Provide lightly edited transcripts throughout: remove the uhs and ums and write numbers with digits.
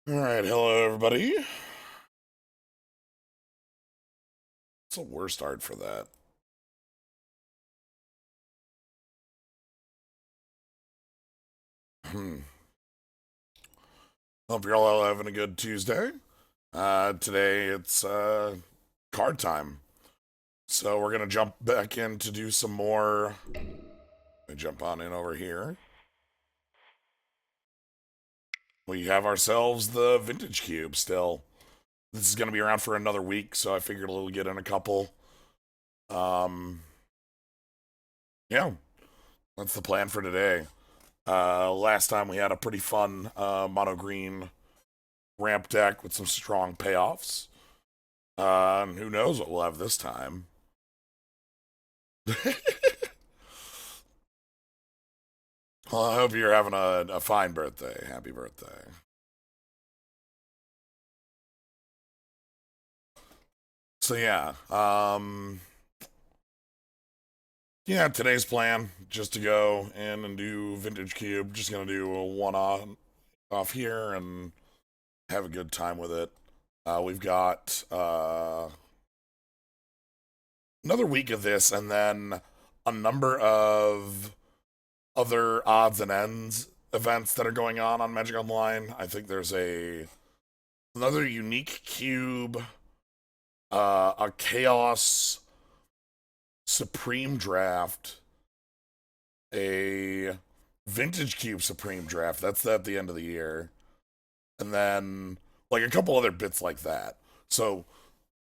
Alright, hello everybody. It's the worst art for that. Hmm. Hope you're all having a good Tuesday. Today it's card time. So we're gonna jump back in to do some more. Let me jump on in over here. We have ourselves the vintage cube still. This is gonna be around for another week, so I figured we'll get in a couple. Um yeah, that's the plan for today. Last time we had a pretty fun mono green ramp deck with some strong payoffs. And who knows what we'll have this time. Well, I hope you're having a fine birthday. Happy birthday. So yeah, today's plan just to go in and do Vintage Cube. Just gonna do a one off here and have a good time with it. We've got another week of this, and then a number of other odds and ends events that are going on Magic Online. I think there's another unique cube, a chaos supreme draft, a vintage cube supreme draft. That's at the end of the year, and then like a couple other bits like that. So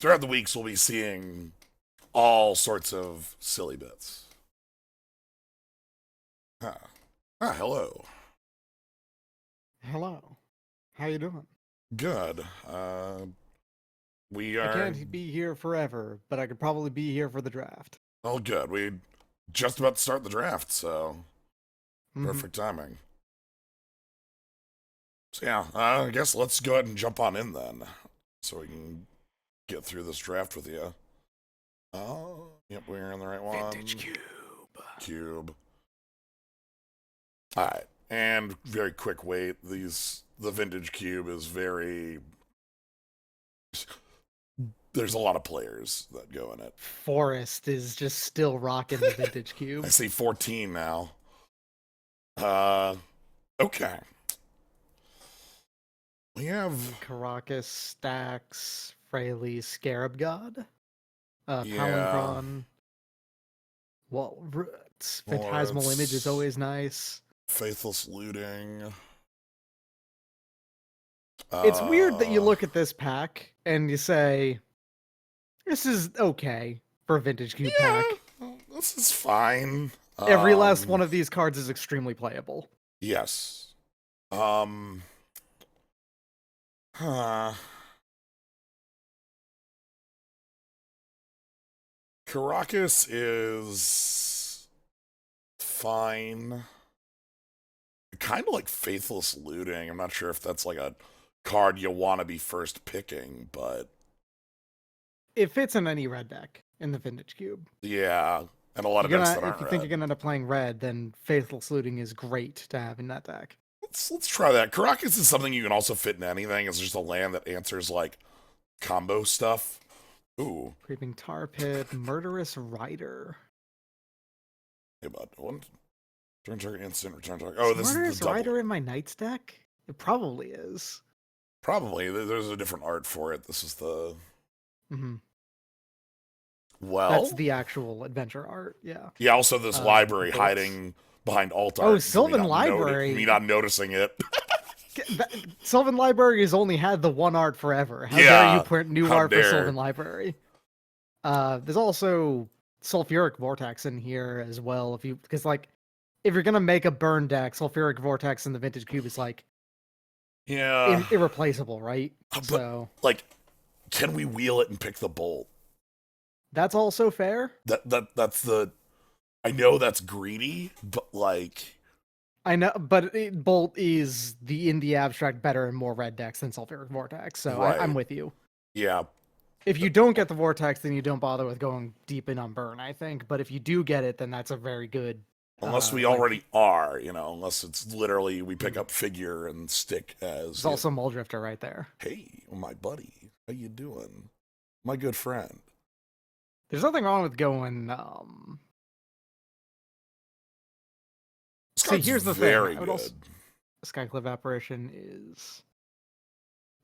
throughout the weeks, we'll be seeing all sorts of silly bits. Huh. Hello. Hello. How you doing? Good. We I are can't be here forever, but I could probably be here for the draft. all good. We just about to start the draft, so Mm-hmm. perfect timing. So yeah, I guess let's go ahead and jump on in then, so we can get through this draft with you. Oh, yep, we're in the right one. Vintage cube. Cube. All right, and very quick wait. The vintage cube is very. There's a lot of players that go in it. Forest is just still rocking the vintage I cube. see 14 now. Uh, okay. We have Caracas, Stax, Fraley, Scarab God, yeah, Palancron. Well, Phantasmal Image is Walrus, always nice. Faithless Looting. It's weird that you Uh, look at this pack and you say, this is okay for a vintage cube pack. yeah, this is fine. Every last one of these cards is extremely playable. Yes. Um, huh. Caracas is fine. Kind of like Faithless Looting. I'm not sure if that's like a card you want to be first picking, but It fits in any red deck in the vintage cube. yeah, and a lot of decks that If aren't you think you're red. gonna end up playing red, then Faithless Looting is great to have in that deck. Let's try that. Caracas is something you can also fit in anything. It's just a land that answers like combo stuff. Ooh, Creeping Tar Pit, Murderous Rider. hey bud, one turn target instant return target. Is Oh, this is the Murderous double. Rider in my Knights deck? It probably is. Probably there's a different art for it. This is the Hmm. That's well, the actual adventure art. Yeah. yeah. Also, this library Bolts. hiding behind alt Oh, art for Sylvan me Library. not noticing it. Sylvan Library has only had the one art forever. How dare you Yeah, print new how art for Sylvan dare. Library? There's also Sulfuric Vortex in here as well. Because like if you're gonna make a burn deck, Sulfuric Vortex in the Vintage Cube is like Yeah, irreplaceable, right? but So like, can we wheel it and pick the bolt? that's also fair. That's the. I know that's greedy, but like, I know, but Bolt is in the abstract better and more red decks than Sulfuric Vortex. So I'm right? with you. Yeah, If you don't get the Vortex, then you don't bother with going deep in on burn, I think. But if you do get it, then that's a very good Unless we Like already are, unless it's literally we pick mhm. up figure and stick There's as, also Muldrifter right there. hey, my buddy, how you doing? My good friend. There's nothing wrong with going. This See, card's here's the thing. very I would also good. Skyclave Apparition is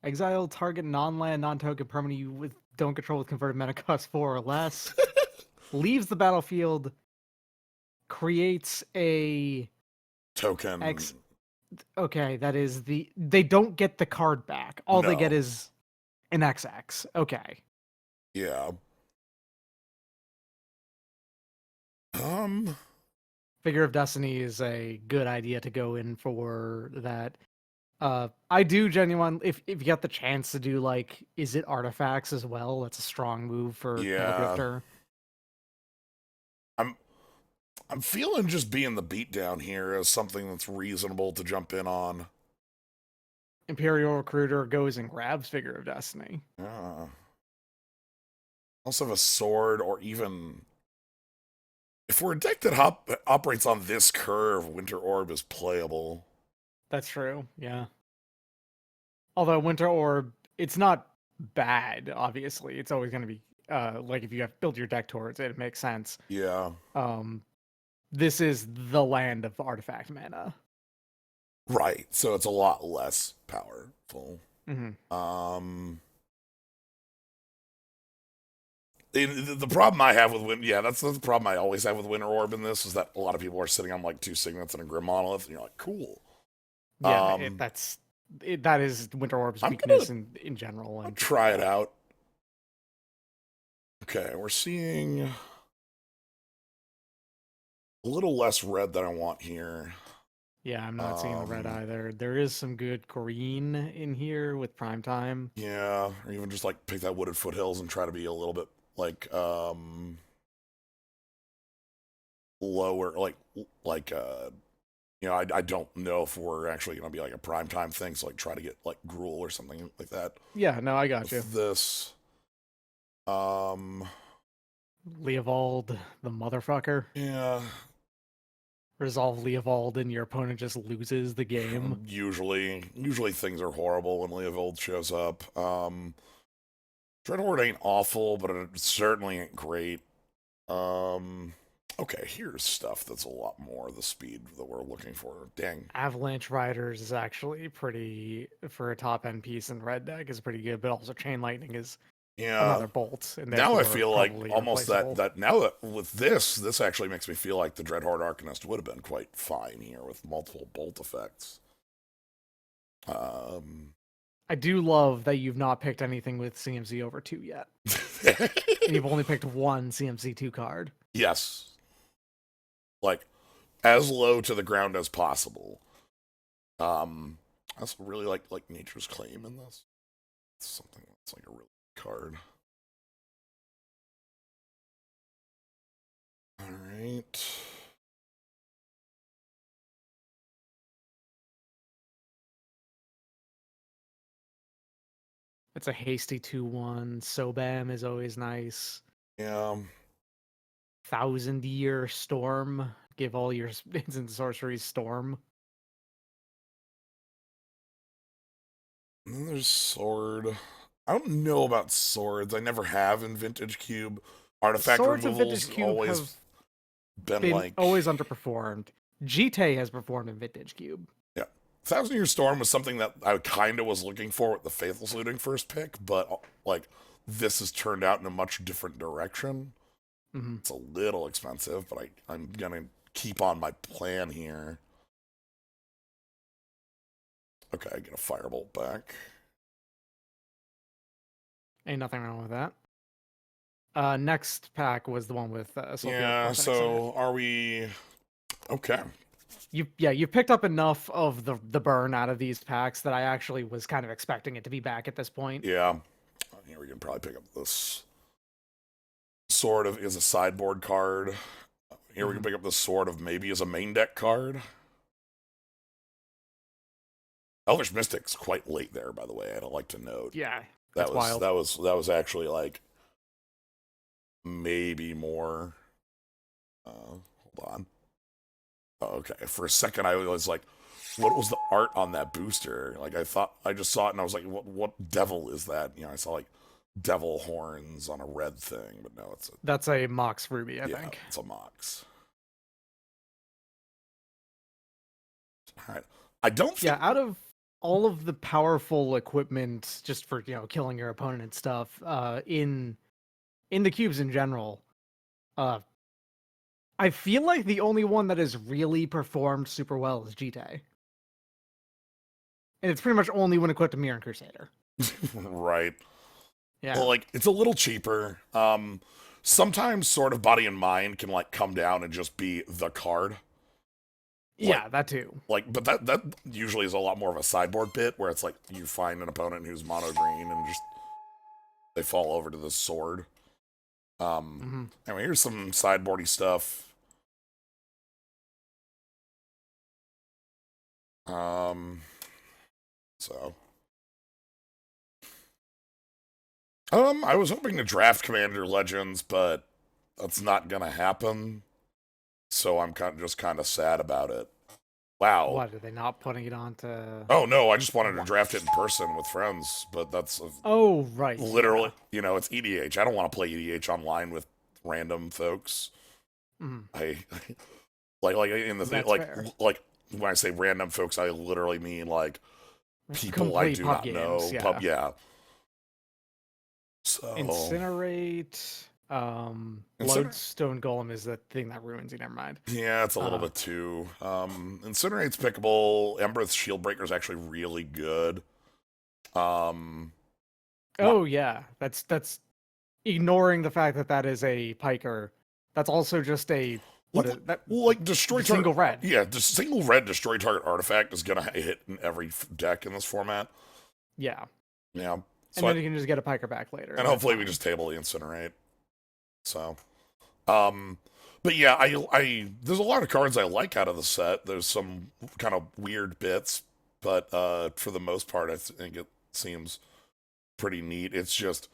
exile target non-land, non-token permanent you with don't control with converted mana cost 4 or less. Leaves the battlefield. Creates a Token, X. Okay, that is they don't get the card back. All they get no. is an XX. Okay. Yeah. Um, Figure of Destiny is a good idea to go in for that. I do genuine if you get the chance to do like is it artifacts as well? That's a strong move for yeah. Muldrifter. I'm I'm feeling just being the beatdown here as something that's reasonable to jump in on. Imperial Recruiter goes and grabs Figure of Destiny. Yeah. Also have a sword, or even if we're a deck that operates on this curve, Winter Orb is playable. That's true. Yeah. Although Winter Orb, it's not bad. Obviously, it's always going to be like if you have built your deck towards it, it makes sense. Yeah. Um, this is the land of artifact mana. Right. So it's a lot less powerful. Hmm. Um the problem I have with that's the problem I always have with Winter Orb in this is that a lot of people are sitting on like two signets and a Grim Monolith, and you're like, cool. Yeah, Um that is Winter Orb's I'm gonna weakness in general, I'll and try it yeah, out. Okay, we're seeing a little less red than I want here. yeah. I'm not seeing the red Um, either. There is some good green in here with prime time. yeah, or even just like pick that Wooded Foothills and try to be a little bit like lower, I don't know if we're actually gonna be like a prime time thing, so like try to get like Gruul or something like that Yeah, no, I got you. with this. Um, Leovold, the motherfucker. yeah, Resolve Leovold, and your opponent just loses the game. usually things are horrible when Leovold shows up. Dreadhorde ain't awful, but it certainly ain't great. Um, okay, here's stuff that's a lot more the speed that we're looking for. Dang. Avalanche Riders is actually pretty for a top end piece, and red deck is pretty good, but also Chain Lightning is Yeah. another bolt, and Now I therefore feel like probably almost irreplaceable. that now that with this actually makes me feel like the Dreadhorde Arcanist would have been quite fine here with multiple bolt effects. Um, I do love that you've not picked anything with CMC over 2 yet, and you've only picked one CMC 2 card. yes, like as low to the ground as possible. I also really like Nature's Claim in this. It's something that's like a really good card. All right. It's a hasty 2/1. Sobam is always nice. Yeah. 1,000 Year Storm. Give all your instant sorceries Storm. And then there's Sword. I don't know about swords. I never have in Vintage Cube. Artifact Swords and removal's Vintage Cube always have been been like, always underperformed. GT has performed in Vintage Cube. yeah. Thousand Year Storm was something that I kind of was looking for with the Faithless Looting first pick, but like this has turned out in a much different direction. Hmm. It's a little expensive, but I'm gonna keep on my plan here. Okay, I get a Firebolt back. Ain't nothing wrong with that. Next pack was the one with Sulfuric Yeah, Vortex in it. so are we okay? You picked up enough of the burn out of these packs that I actually was kind of expecting it to be back at this point. Yeah. Here we can probably pick up this Sword of is a sideboard card. Here we can pick up the Sword of maybe as a main deck card. Elvish Mystic's quite late there, by the way. I'd like to note. Yeah, That that's was wild. that was actually like maybe more hold on. Oh, okay. For a second, I was like, what was the art on that booster? Like, I thought, I just saw it and I was like, what devil is that? You know, I saw like devil horns on a red thing, but no, it's a, That's a Mox Ruby, I yeah, think. it's a Mox. All right. I don't Yeah, think, out of all of the powerful equipment just for, killing your opponent and stuff, in the cubes in general, uh I feel like the only one that has really performed super well is GT. And it's pretty much only when equipped to Mirror and Crusader. right. Yeah. Well, like, it's a little cheaper. Sometimes sort of body and mind can like come down and just be the card. Like, Yeah, that too. but that usually is a lot more of a sideboard bit where it's like you find an opponent who's mono green and just they fall over to the sword. Hmm. Anyway, here's some sideboardy stuff. Um, so, I was hoping to draft Commander Legends, but that's not gonna happen. So I'm kind of sad about it. Wow. What, are they not putting it on to Oh no, I just wanted to what? draft it in person with friends, but that's Oh, right, literally, yeah. it's EDH. I don't want to play EDH online with random folks. Mhm. I like in the thing, That's fair. like when I say random folks, I literally mean like people I Complete do pub not games, know. Pub, yeah. yeah. So Incinerate, incinerate. Lodestone Golem is the thing that ruins you, never mind. Yeah, it's a little Uh, bit too. Incinerate's pickable. Ember's Shieldbreaker is actually really good. Um, oh yeah, that's ignoring the fact that that is a piker. That's also just a Well, what is that like destroy target. single red. Yeah, just single red destroy target artifact is gonna hit in every deck in this format. Yeah. Yeah. And So then you can just get a piker back later, and and that's hopefully we fine. just table the incinerate. So, um, but yeah, I there's a lot of cards I like out of the set. There's some kind of weird bits, but for the most part, I think it seems pretty neat. It's just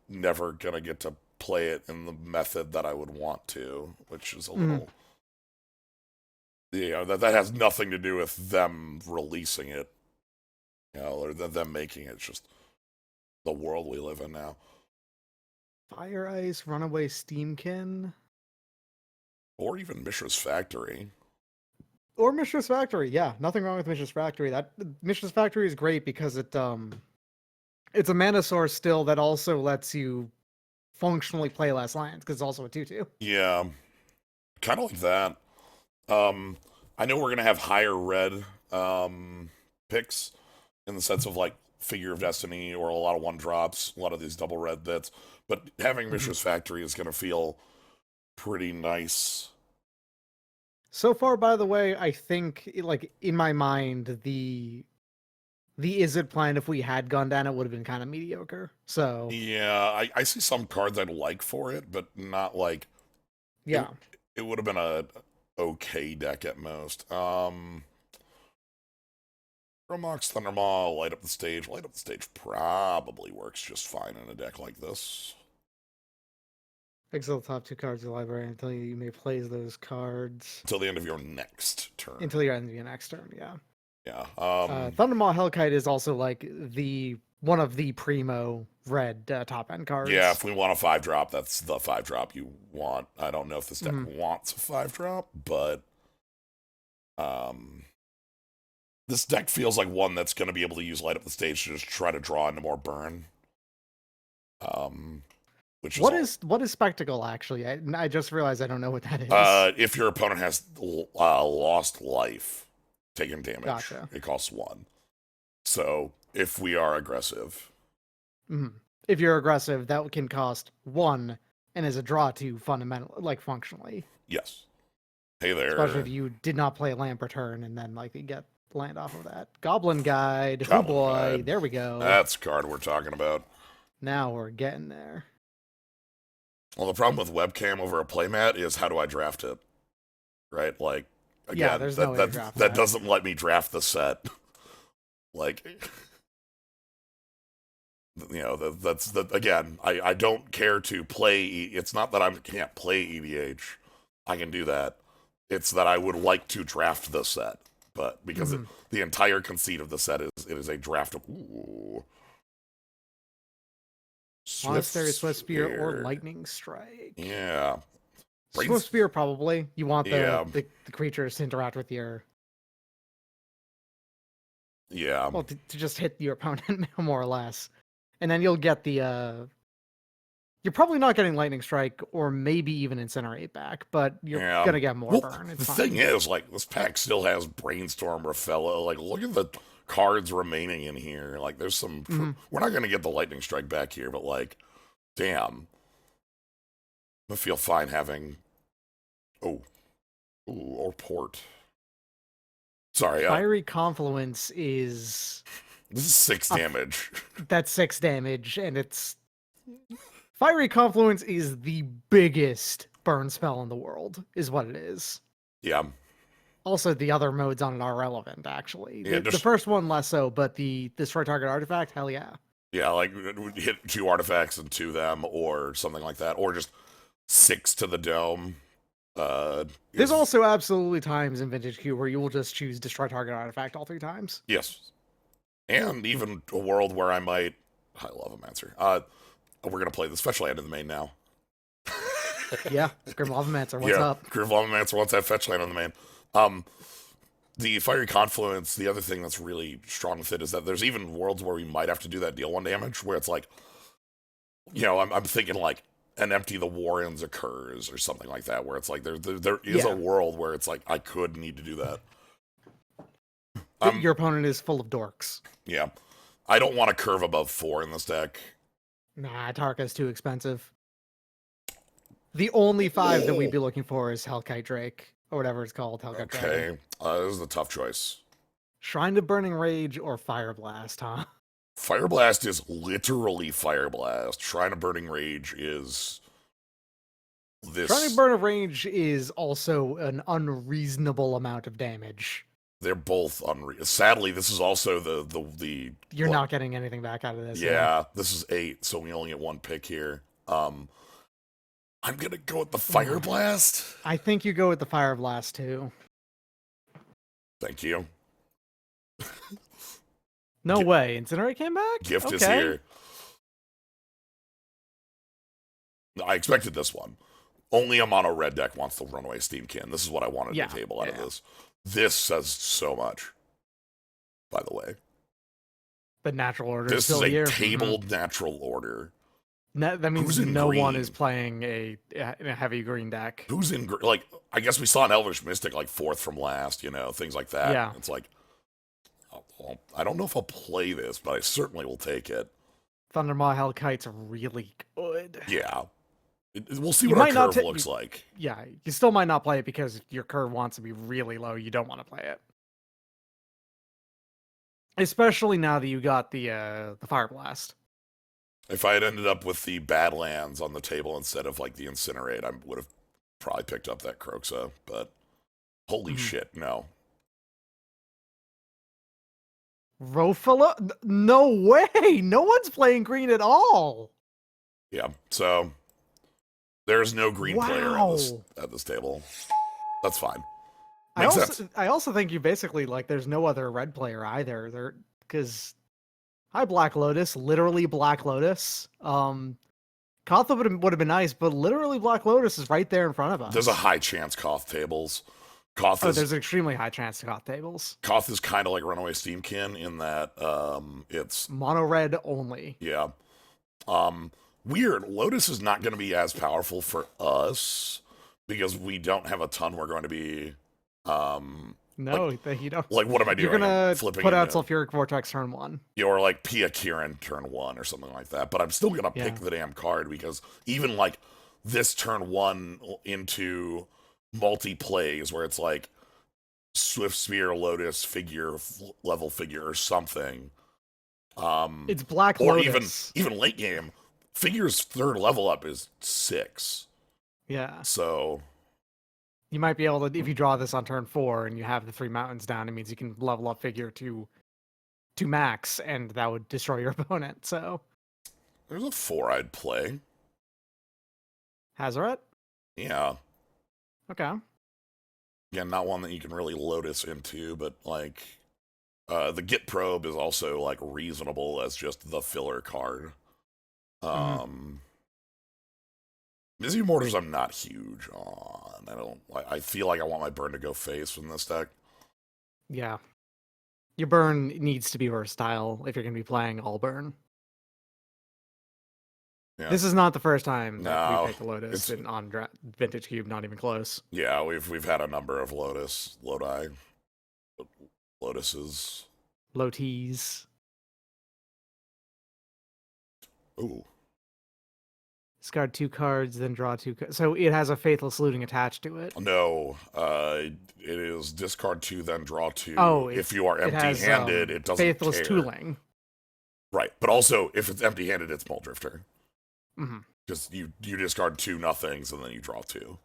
never gonna get to play it in the method that I would want to, which is a Mhm. little. That has nothing to do with them releasing it, or them making it. It's just the world we live in now. Fire Ice, Runaway Steamkin, Or even Mishra's Factory. or Mishra's Factory. Yeah, nothing wrong with Mishra's Factory. That Mishra's Factory is great because it's a mana source still that also lets you functionally play less lands because it's also a 2/2. Yeah, kind of like that. Um, I know we're gonna have higher red picks in the sense of like Figure of Destiny or a lot of one drops, a lot of these double red bits. But having Mhm. Mishra's Factory is gonna feel pretty nice. So far, by the way, I think like in my mind the Izzet plan if we had gone down it would have been kind of mediocre. So Yeah, I see some cards I'd like for it, but not like it. yeah. It would have been a okay deck at most. Romox, Thundermaw, light up the stage. Light up the stage probably works just fine in a deck like this. Exile the top two cards of the library until you may play those cards Until the end of your next turn. until you're end of your next turn. Yeah. Yeah. Thundermaw Hellkite is also like the one of the primo red top end Yeah, cards. if we want a 5-drop, that's the 5-drop you want. I don't know if this deck Mhm. wants a 5-drop, but um this deck feels like one that's going to be able to use light up the stage to just try to draw into more burn. Um, which is all. What is spectacle actually? I just realized I don't know what that is. If your opponent has lost life, taking damage, Gotcha. it costs 1. So if we are aggressive, Mhm. If you're aggressive, that can cost 1 and is a draw 2 fundamental like functionally. yes. Hey Especially if there, you did not play land per turn and then like you get land off of that. Goblin Guide. Oh Goblin boy, Guide. there we go. That's a card we're talking about. Now we're getting there. Well, the problem with webcam over a playmat is how do I draft it? Right? Like, Yeah, again, there's no way to draft that that. doesn't let me draft the set. Like, that's that again. I don't care to play. It's not that I can't play EDH. I can do that. It's that I would like to draft the set, but because the entire conceit of the set is it is a draft of Monastery, Swift Spear, or Spear. Lightning Strike. Yeah. Swift Spear, probably. You want Yeah. the creatures to interact with your... Yeah. Well, to just hit your opponent, more or less. And then you'll get the... You're probably not getting Lightning Strike or maybe even Incinerate back, but you're going to get more burn. It's the fine. thing is, like, this pack still has Brainstorm, Rafello. Like, look at the cards remaining in here. Like, there's some... We're not going to get the Lightning Strike back here, but, like, damn. I feel fine having... or Port. Sorry. Fiery Confluence is... This is 6 damage. That's 6 damage, and it's... Fiery Confluence is the biggest burn spell in the world, is what it is. Yeah. Also, the other modes on it are relevant, actually. Yeah, the first one less so, but the Destroy Target Artifact, hell yeah. Yeah, like hit 2 artifacts into them or something like that, or just 6 to the dome. There's also absolutely times in Vintage Q where you will just choose Destroy Target Artifact all 3 times. Yes. And even a world where I might... I love Amancer. We're going to play this fetch land in the main now. Yeah, Grim Lavamancer, what's up? Grim Lavamancer wants that fetch land in the main. The Fiery Confluence, the other thing that's really strong with it is that there's even worlds where we might have to do that deal 1 damage, where it's like, you know, I'm thinking like an Empty the Warrens occurs or something like that, where it's like there is a world where it's like I could need to do that. Your opponent is full of dorks. Yeah. I don't want to curve above 4 in this deck. Nah, Tarka's too expensive. The only 5 that we'd be looking for is Hellkite Drake, or whatever it's called, Hellkite Drake. Okay, this is a tough choice. Shrine of Burning Rage or Fire Blast, huh? Fire Blast is literally Fire Blast. Shrine of Burning Rage is this. Shrine of Burning Rage is also an unreasonable amount of damage. They're both unreal. Sadly, this is also the. You're not getting anything back out of this. Yeah, this is 8, so we only get 1 pick here. I'm gonna go with the Fire Blast. I think you go with the Fire Blast too. Thank you. No way. Incinerate came back? Gift is here. I expected this one. Only a mono red deck wants the Runaway Steamkin. This is what I wanted to table out of this. This says so much, by the way. The natural order this is still here. This is a tabled natural order. That means no one is playing a heavy green deck. Who's in green? Like, I guess we saw an Elvish Mystic like 4th from last, you know, things like that. Yeah. It's like, I don't know if I'll play this, but I certainly will take it. Thundermaw Hellkite's really good. Yeah. We'll see what our curve looks like. Yeah, you still might not play it because your curve wants to be really low. You don't want to play it. Especially now that you got the Fire Blast. If I had ended up with the Badlands on the table instead of like the Incinerate, I would have probably picked up that Croxa, but holy shit, no. Rofala? No way! No one's playing green at all! Yeah, so there's no green player at this table. That's fine. Makes sense. I also think you basically, like, there's no other red player either. Because... Hi, Black Lotus. Literally Black Lotus. Koth would have been nice, but literally Black Lotus is right there in front of us. There's a high chance Koth tables. There's an extremely high chance to Koth tables. Koth is kind of like Runaway Steamkin in that it's... Mono red only. Yeah. Weird. Lotus is not going to be as powerful for us because we don't have a ton we're going to be... No, you don't. Like, what am I doing? You're gonna put out Sulfuric Vortex turn 1. Yeah, or like Pia Kirin turn 1 or something like that. But I'm still gonna pick the damn card because even like this turn 1 into multi-plays where it's like Swift Spear, Lotus, level figure or something. It's Black or Lotus. even late game, Figure's 3rd level up is 6. Yeah. So you might be able to, if you draw this on turn 4 and you have the 3 mountains down, it means you can level up Figure to max, and that would destroy your opponent. So there's a 4 I'd play. Hazoret? Yeah. Okay. Again, not one that you can really Lotus into, but like the Git Probe is also like reasonable as just the filler card. Mhm. Busy Mortars I'm not huge on. I feel like I want my burn to go face in this deck. Yeah. Your burn needs to be versatile if you're going to be playing all burn. Yeah. This is not the first time that we No. picked Lotus It's on Vintage Cube, not even close. yeah, we've had a number of Lodi, Lotuses. Loties. Ooh. Discard 2 cards, then draw 2 cards. So it has a Faithless Looting attached to it. No. It is discard 2, then draw 2. Oh, If you are it has empty-handed, it doesn't Faithless care. Tooling. Right, but also if it's empty-handed, it's Mull Drifter. Mm-hmm. Because you discard 2 nothings and then you draw 2.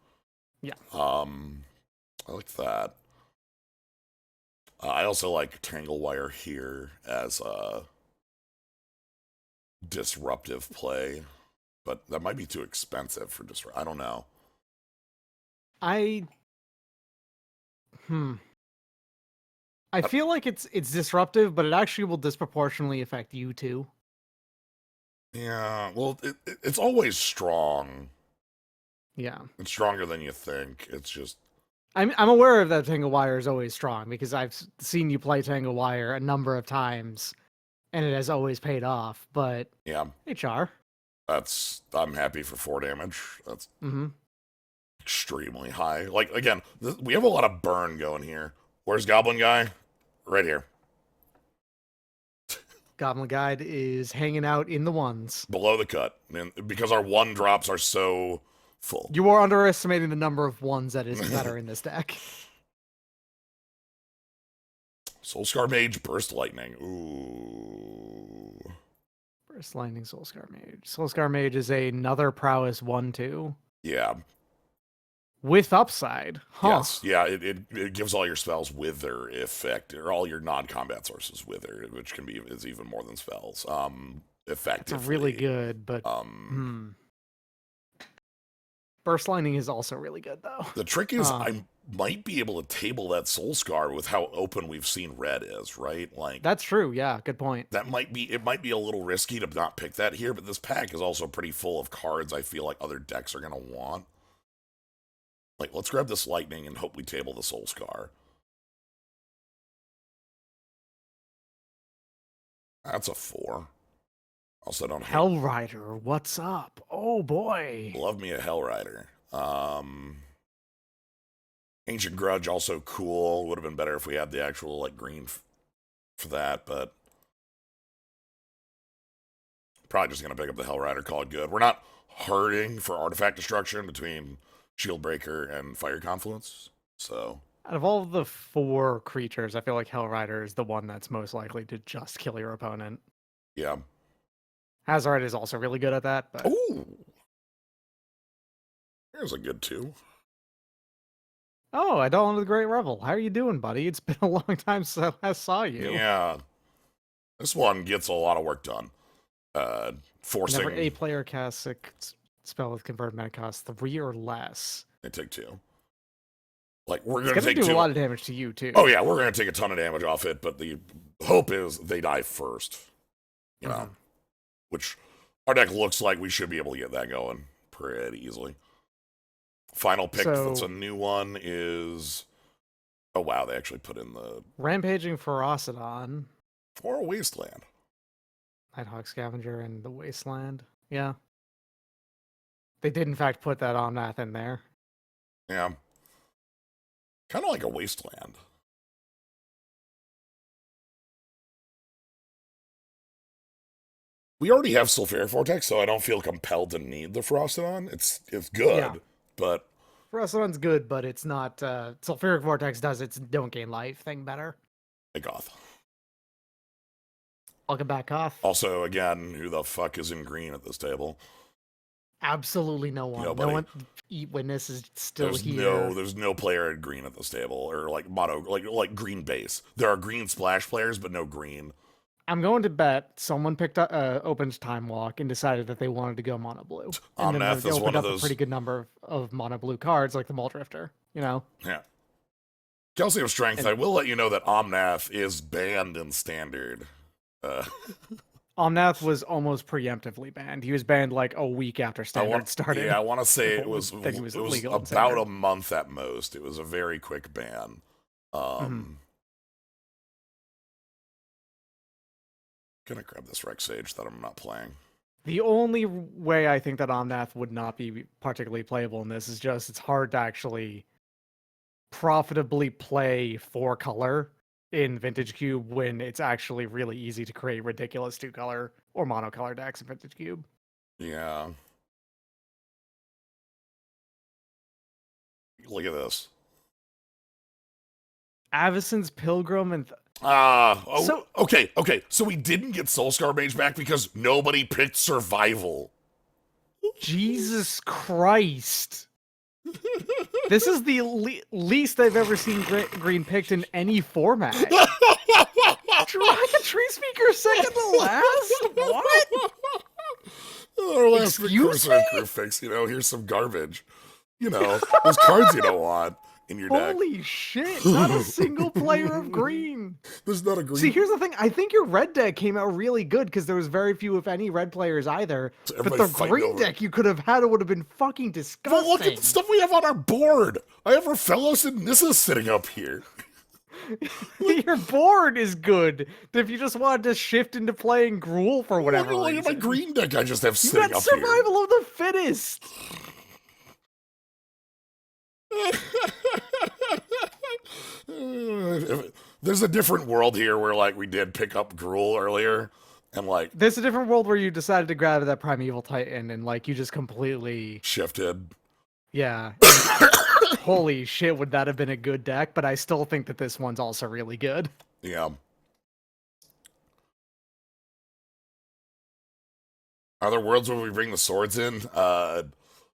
Yeah. I like that. I also like Tangle Wire here as a disruptive play, but that might be too expensive for I don't know. I feel like it's disruptive, but it actually will disproportionately affect you too. Yeah, well, it's always strong. Yeah. It's stronger than you think. It's just I'm aware of that Tangle Wire is always strong because I've seen you play Tangle Wire a number of times, and it has always paid off. But yeah, HR. I'm happy for 4 damage. That's Mm-hmm. extremely high. Like again, we have a lot of burn going here. Where's Goblin Guy? Right here. Goblin Guide is hanging out in the ones. Below the cut. And because our 1 drops are so full. You are underestimating the number of ones that are in this deck. Soulscar Mage, Burst Lightning. Ooh. Burst Lightning, Soulscar Mage. Soulscar Mage is another prowess 1/2 Yeah. with upside. Huh. Yes. Yeah, it gives all your spells Wither effect, or all your non-combat sources Wither, which is even more than spells. Effectively. It's really good, but Burst Lightning is also really good though. The trick is I might be able to table that Soulscar with how open we've seen red is, right? Like that's true. Yeah, good point. it might be a little risky to not pick that here, but this pack is also pretty full of cards I feel like other decks are gonna want. Like, let's grab this Lightning and hope we table the Soulscar. That's a 4. Also don't Hellrider, what's up? Oh boy. love me a Hellrider. Ancient Grudge also cool. Would have been better if we had the actual like green for that, but probably just gonna pick up the Hellrider, call it good. We're not hurting for artifact destruction between Shieldbreaker and Fire Confluence, so Out of all of the 4 creatures, I feel like Hellrider is the one that's most likely to just kill your opponent. yeah. Hazard is also really good at that, but Ooh, here's a good 2. oh, Idolin of the Great Revel. How are you doing, buddy? It's been a long time since I last saw you. Yeah, this one gets a lot of work done. Forcing Never a player casts a spell with converted mana cost 3 or less. They take 2. Like we're It's gonna gonna take do 2. a lot of damage to you too. Oh yeah, we're gonna take a ton of damage off it, but the hope is they die first. You know, which our deck looks like we should be able to get that going pretty easily. Final pick that's a new one is. Oh wow, they actually put in the Rampaging Ferocidon. For a Wasteland. Nighthawk Scavenger and the Wasteland. Yeah. They did in fact put that on math in there. Yeah. Kind of like a Wasteland. We already have Sulfuric Vortex, so I don't feel compelled to need the Frostodon. It's good, but Ferocidon's good, but it's not Sulfuric Vortex does its don't gain life thing better. a Goth. Welcome back, Goth. Also, again, who the fuck is in green at this table? Absolutely no one. Nobody. No one. Eat Witness is still here. There's no player in green at this table, or like mono, like green base. There are green splash players, but no green. I'm going to bet someone picked up opened Time Walk and decided that they wanted to go mono blue, and then they opened up a pretty good number of mono blue cards, like the Mull Drifter. You know. Yeah. Calcium Strength, And I will let you know that Omnath is banned in Standard. Uh, Omnath was almost preemptively banned. He was banned like a week after Standard started. I want to say Then he was it was illegal in about Standard. a month at most. It was a very quick ban. Mhm. Gonna grab this Rex Sage that I'm not playing. The only way I think that Omnath would not be particularly playable in this is just it's hard to actually profitably play 4-color in Vintage Cube when it's actually really easy to create ridiculous 2-color or monocolor decks in Vintage Cube. Yeah. Look at this. Avison's Pilgrim and so Okay. So we didn't get Soulscar Mage back because nobody picked Survival. Jesus Christ. This is the least I've ever seen green picked in any format. Dragon Tree Speaker second to last? What? Our last Excuse precursor me? crew fix, here's some garbage. Those cards you don't want in your deck. Holy shit, not a single player of green. There's not a green. See, here's the thing. I think your red deck came out really good because there was very few, if any, red players either. So But the green over. deck you could have had would have been fucking disgusting. Well, look at the stuff we have on our board. I have our Fellows and Nissa sitting up here. Your board is good. If you just wanted to shift into playing Gruul for whatever Look reason. at my green deck I just have You sitting got up here. survival of the fittest. There's a different world here where like we did pick up Gruul earlier, and like There's a different world where you decided to grab that Primeval Titan and like you just completely shifted. yeah. Holy shit, would that have been a good deck? But I still think that this one's also really good. Yeah. Are there worlds where we bring the swords in? I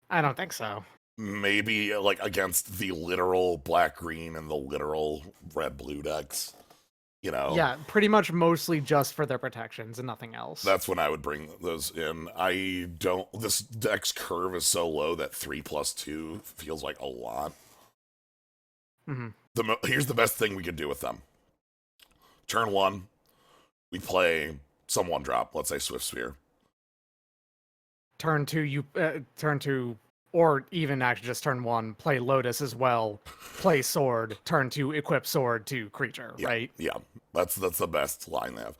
don't think so. Maybe like against the literal black green and the literal red blue decks. Yeah, pretty much mostly just for their protections and nothing else. That's when I would bring those in. This deck's curve is so low that 3+2 feels like a lot. Here's the best thing we could do with them. Turn 1, we play some 1-drop, let's say Swift Sphere. Turn 2, or even actually just turn 1, play Lotus as well, play Sword, turn 2, equip Sword to creature, right? Yeah, that's the best line they have.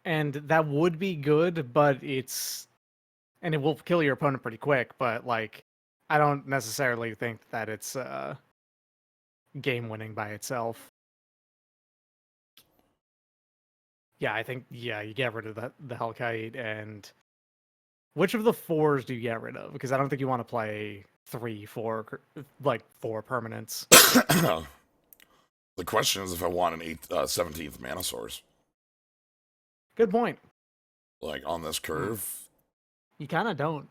And that would be good, but and it will kill your opponent pretty quick, but like, I don't necessarily think that it's game winning by itself. Yeah, I think, you get rid of the Hellkite, and which of the 4s do you get rid of? Because I don't think you want to play 3, 4, like 4 permanents. The question is if I want an 17th mana source. Good point. Like on this curve. You kind of don't.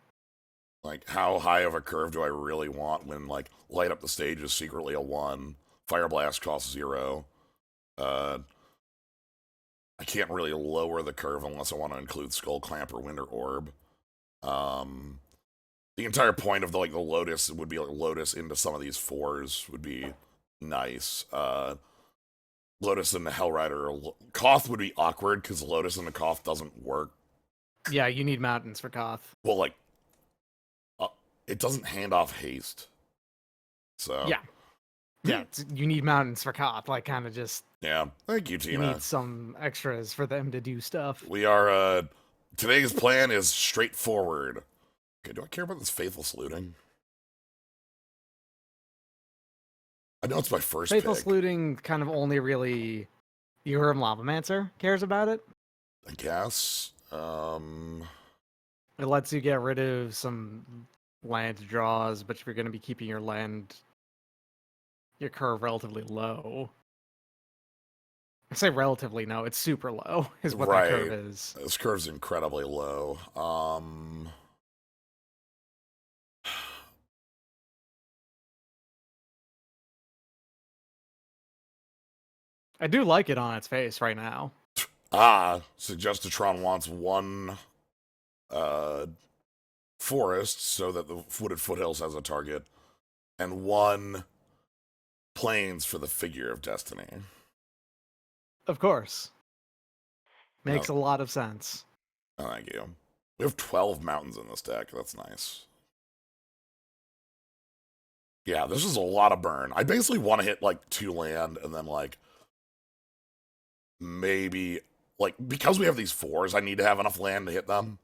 Like how high of a curve do I really want when like Light Up the Stage is secretly a 1, Fire Blast costs 0. I can't really lower the curve unless I want to include Skull Clamp or Winter Orb. The entire point of the Lotus would be like Lotus into some of these 4s would be nice. Lotus and the Hellrider. Koth would be awkward because Lotus and the Koth doesn't work. Yeah, you need mountains for Koth. Well, like, it doesn't hand off haste. So. Yeah. Yeah, you need mountains for Koth. Like, kind of just. Yeah. Thank you, Tina. You need some extras for them to do stuff. We are, today's plan is straightforward. Okay, do I care about this Faithless Looting? I know it's my first Faithless pick. Looting kind of only really Urim Lavamancer cares about it. I guess. It lets you get rid of some land draws, but if you're going to be keeping your curve relatively low. I say relatively low, it's super low, is what that curve is. This curve's incredibly low. I do like it on its face right now. Suggestatron wants 1 forest so that the Wooded Foothills has a target, and 1 plains for the figure of destiny. Of course. Makes Oh, a lot of sense. oh, thank you. We have 12 mountains in this deck. That's nice. Yeah, this is a lot of burn. I basically want to hit like 2 land and then like maybe like because we have these 4s, I need to have enough land to hit them.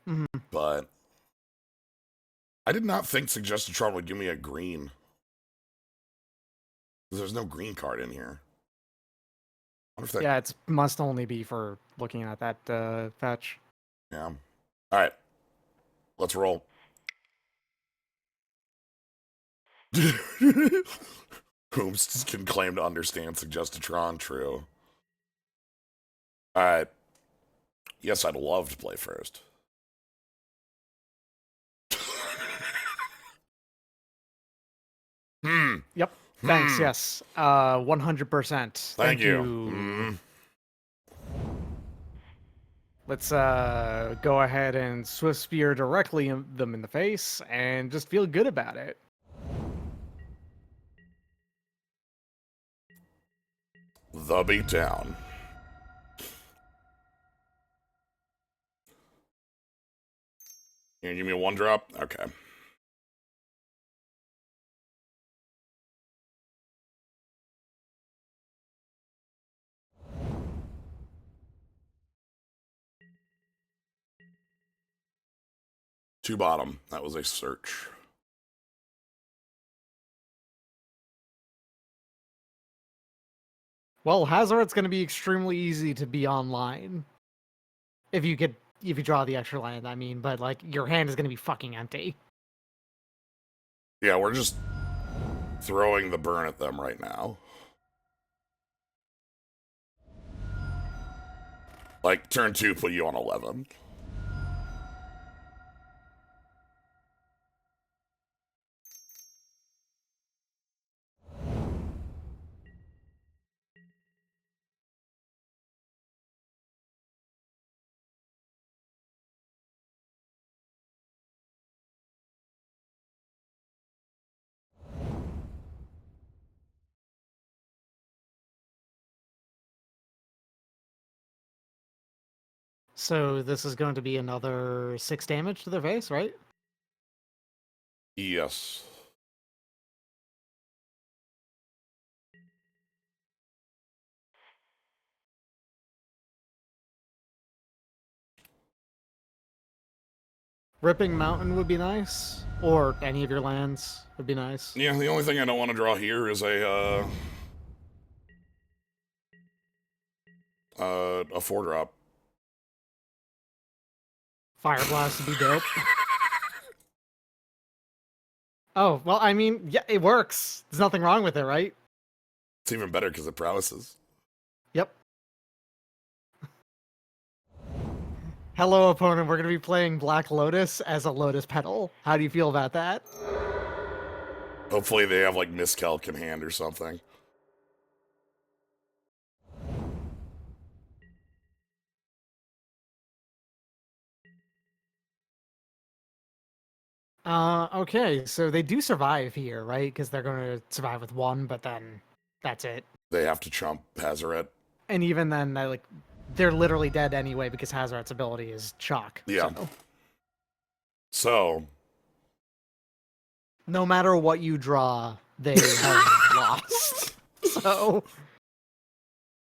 Mhm. But I did not think Suggested would give me a green. There's no green card in here. I wonder if that. Yeah, it must only be for looking at that fetch. Yeah. All right. Let's roll. Whomst can claim to understand Suggestatron. True. All right. Yes, I'd love to play first. Yep. Thanks. Yes. 100%. Thank you. Let's go ahead and Swift Spear directly them in the face and just feel good about it. The beatdown. You gonna give me a 1-drop? Okay. Two bottom. That was a search. Well, Hazoret's going to be extremely easy to be online. If you draw the extra land, I mean, but like your hand is going to be fucking empty. Yeah, we're just throwing the burn at them right now. Like, turn 2 put you on 11. So this is going to be another 6 damage to their face, right? Yes. Ripping Mountain would be nice, or any of your lands would be nice. Yeah, the only thing I don't want to draw here is a 4-drop. Fire Blast would be dope. Oh, well, I mean, yeah, it works. There's nothing wrong with it, right? It's even better because it prowesses. Yep. Hello, opponent. We're going to be playing Black Lotus as a Lotus Petal. How do you feel about that? Hopefully they have like Miscalc in hand or something. Okay, so they do survive here, right? Because they're going to survive with 1, but then that's it. They have to chump Hazoret. And even then, they're literally dead anyway because Hazoret's ability is shock. Yeah. So no matter what you draw, they have lost. So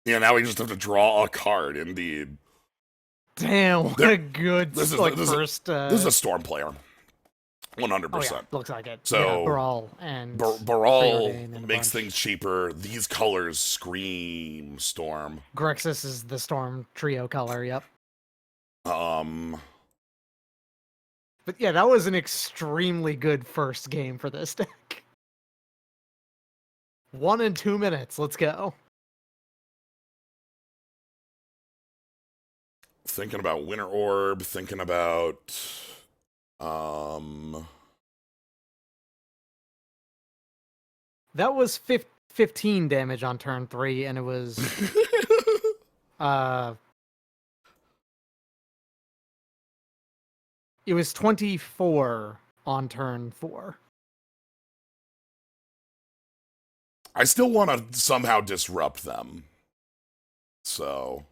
yeah, now we just have to draw a card. Indeed. damn, what a good This first. This is a Storm player. 100%. Oh, yeah, looks like it. So yeah, Baral and Baral makes things cheaper. These colors scream Storm. Grixis is the Storm trio color. Yep. Um. But yeah, that was an extremely good first game for this deck. 1 and 2 minutes. Let's go. Thinking about Winter Orb. Thinking about. That was 15 damage on turn 3, and it was it was 24 on turn 4. I still want to somehow disrupt them. So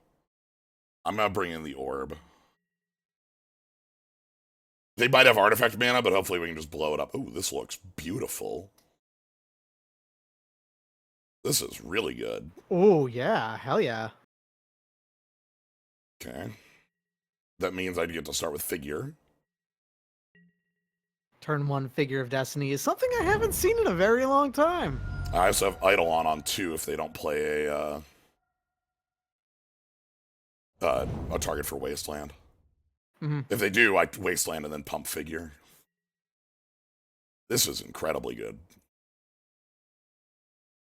I'm going to bring in the orb. They might have artifact mana, but hopefully we can just blow it up. Ooh, this looks beautiful. This is really good. Oh, yeah. Hell yeah. Okay. That means I get to start with figure. Turn 1 Figure of Destiny is something I haven't seen in a very long time. I also have Eidolon on 2 if they don't play a target for Wasteland. Mm-hmm. If they do, I Wasteland and then pump figure. This is incredibly good.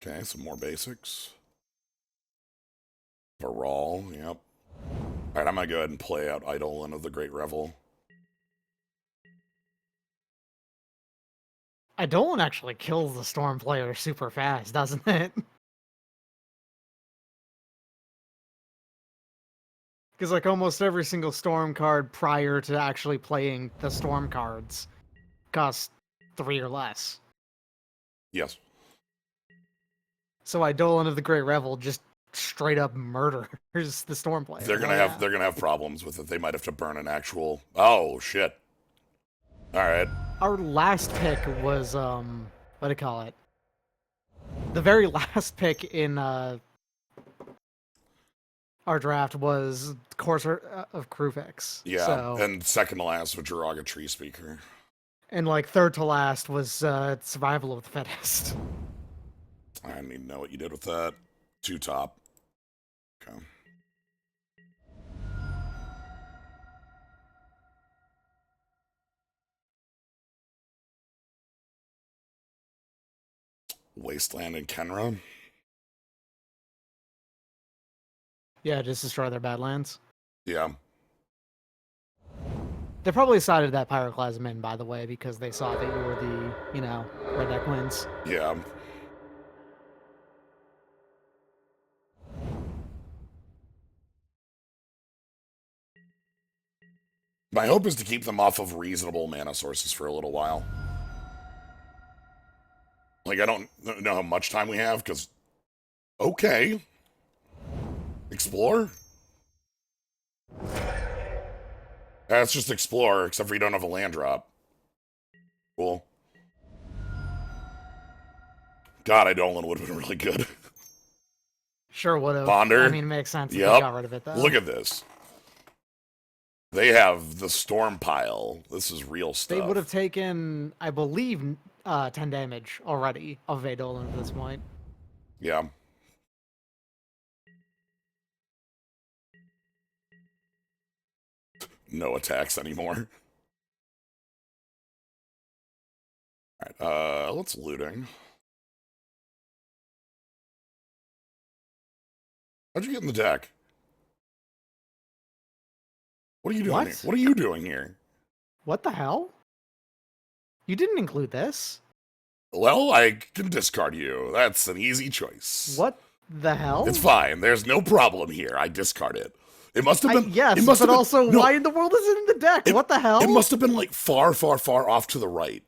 Okay, some more basics. Baral, yep. Alright, I'm gonna go ahead and play out Eidolon of the Great Revel. Eidolon actually kills the Storm player super fast, doesn't it? Because like almost every single Storm card prior to actually playing the Storm cards costs 3 or less. Yes. So Eidolon of the Great Revel just straight up murders the Storm player. They're gonna have problems with it. They might have to burn an actual. Oh shit! All right. Our last pick was what do you call it? The very last pick in our draft was Courser of Kruvix. Yeah, So, and second to last was Jiraga Tree Speaker. and like third to last was Survival of the Fittest. I don't even know what you did with that. 2 top. Okay. Wasteland and Kenra. Yeah, just destroy their Badlands. Yeah. They probably sided that Pyroclasm in, by the way, because they saw that you were the, Redneck Winds. Yeah. My hope is to keep them off of reasonable mana sources for a little while. Like, I don't know how much time we have, because... Okay. Explore? That's just explore, except for you don't have a land drop. Cool. God, Eidolon would have been really good. Sure would have. Ponder. I mean, it makes sense if Yep. they got rid of it, though. Look at this. They have the storm pile. This is real stuff. They would have taken, I believe, 10 damage already of Eidolon at this point. Yeah. No attacks anymore. Alright, let's looting. How'd you get in the deck? What are you doing What? here? What are you doing here? What the hell? You didn't include this. Well, I can discard you. That's an easy choice. What the hell? It's fine. There's no problem here. I discard it. It must have been. Yes, it must but have been, also, no, why in the world is it in the deck? What the hell? It must have been like far, far, far off to the right.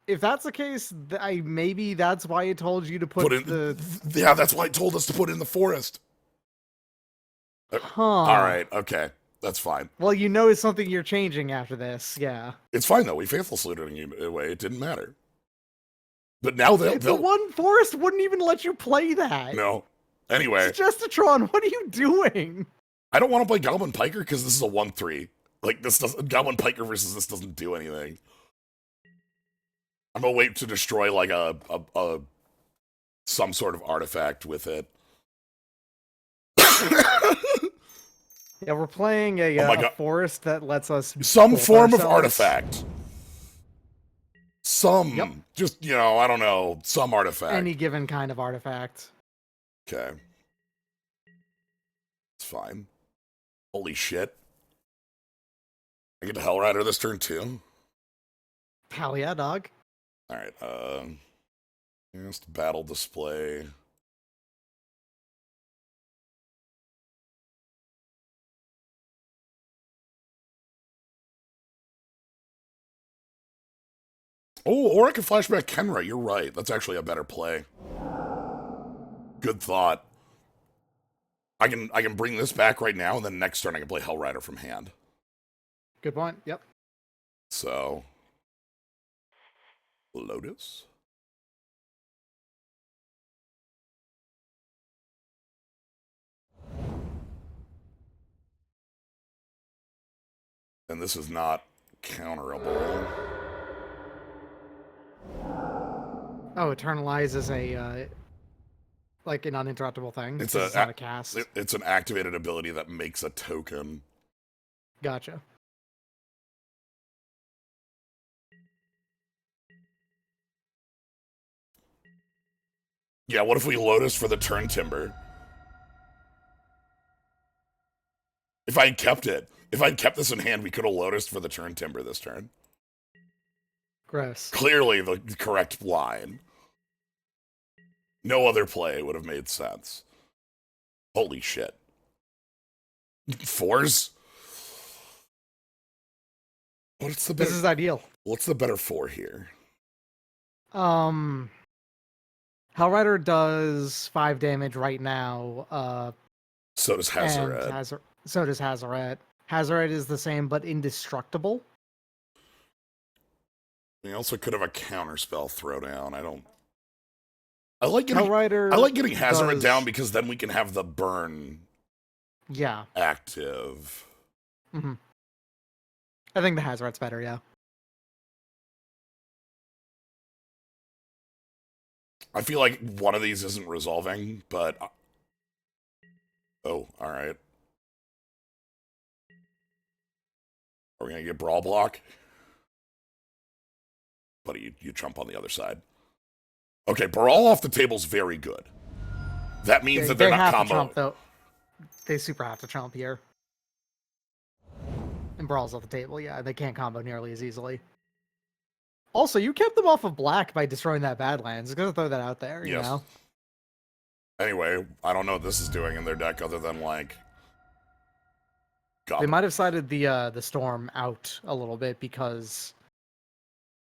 If that's the case, maybe that's why it told you to put in the... Yeah, that's why it told us to put in the forest. Huh. All right, okay. That's fine. Well, you know it's something you're changing after this, yeah. It's fine, though. We faithful saluted you away. It didn't matter. But now they'll... The one forest wouldn't even let you play that. No. Anyway. Suggestotron, what are you doing? I don't want to play Goblin Piker because this is a 1-3. Like, this doesn't... Goblin Piker versus this doesn't do anything. I'm gonna wait to destroy, like, some sort of artifact with it. Yeah, we're playing a forest that lets us... Some form of ourselves. artifact. Just, I don't know, some artifact. Any given kind of artifact. Okay. It's fine. Holy shit. I get to Hellrider this turn, too? Hell yeah, dog. Alright, just battle display. Oh, or I could flashback Kenra. You're right. That's actually a better play. Good thought. I can bring this back right now, and then next turn I can play Hellrider from hand. Good point. Yep. So, Lotus. And this is not counterable. Oh, Eternalize is a like an uninterruptible thing. It's It's not a cast. It's an activated ability that makes a token. Gotcha. Yeah, what if we Lotus for the turn Timber? If I had kept it, if I'd kept this in hand, we could have Lotus for the turn Timber this turn. Gross. Clearly the correct line. No other play would have made sense. Holy shit. Fours? What's the better? This is ideal. What's the better four here? Hellrider does 5 damage right now. So does Hazaret. So does Hazaret. Hazaret is the same, but indestructible. We also could have a counterspell throwdown. I like getting Hazaret does... down because then we can have the burn. Yeah. Active. Mm-hmm. I think the Hazaret's better. Yeah. I feel like one of these isn't resolving, but oh, all right. Are we gonna get Brawl Block? Buddy, you jump on the other side. Okay, Brawl off the table's very good. That means that they're not combo. Chomp, though. They super have to chomp here. And Brawl's off the table, yeah. They can't combo nearly as easily. Also, you kept them off of black by destroying that Badlands. I'm gonna throw that out there, you know? Anyway, I don't know what this is doing in their deck other than, like... Goblin. They might have sided the Storm out a little bit because...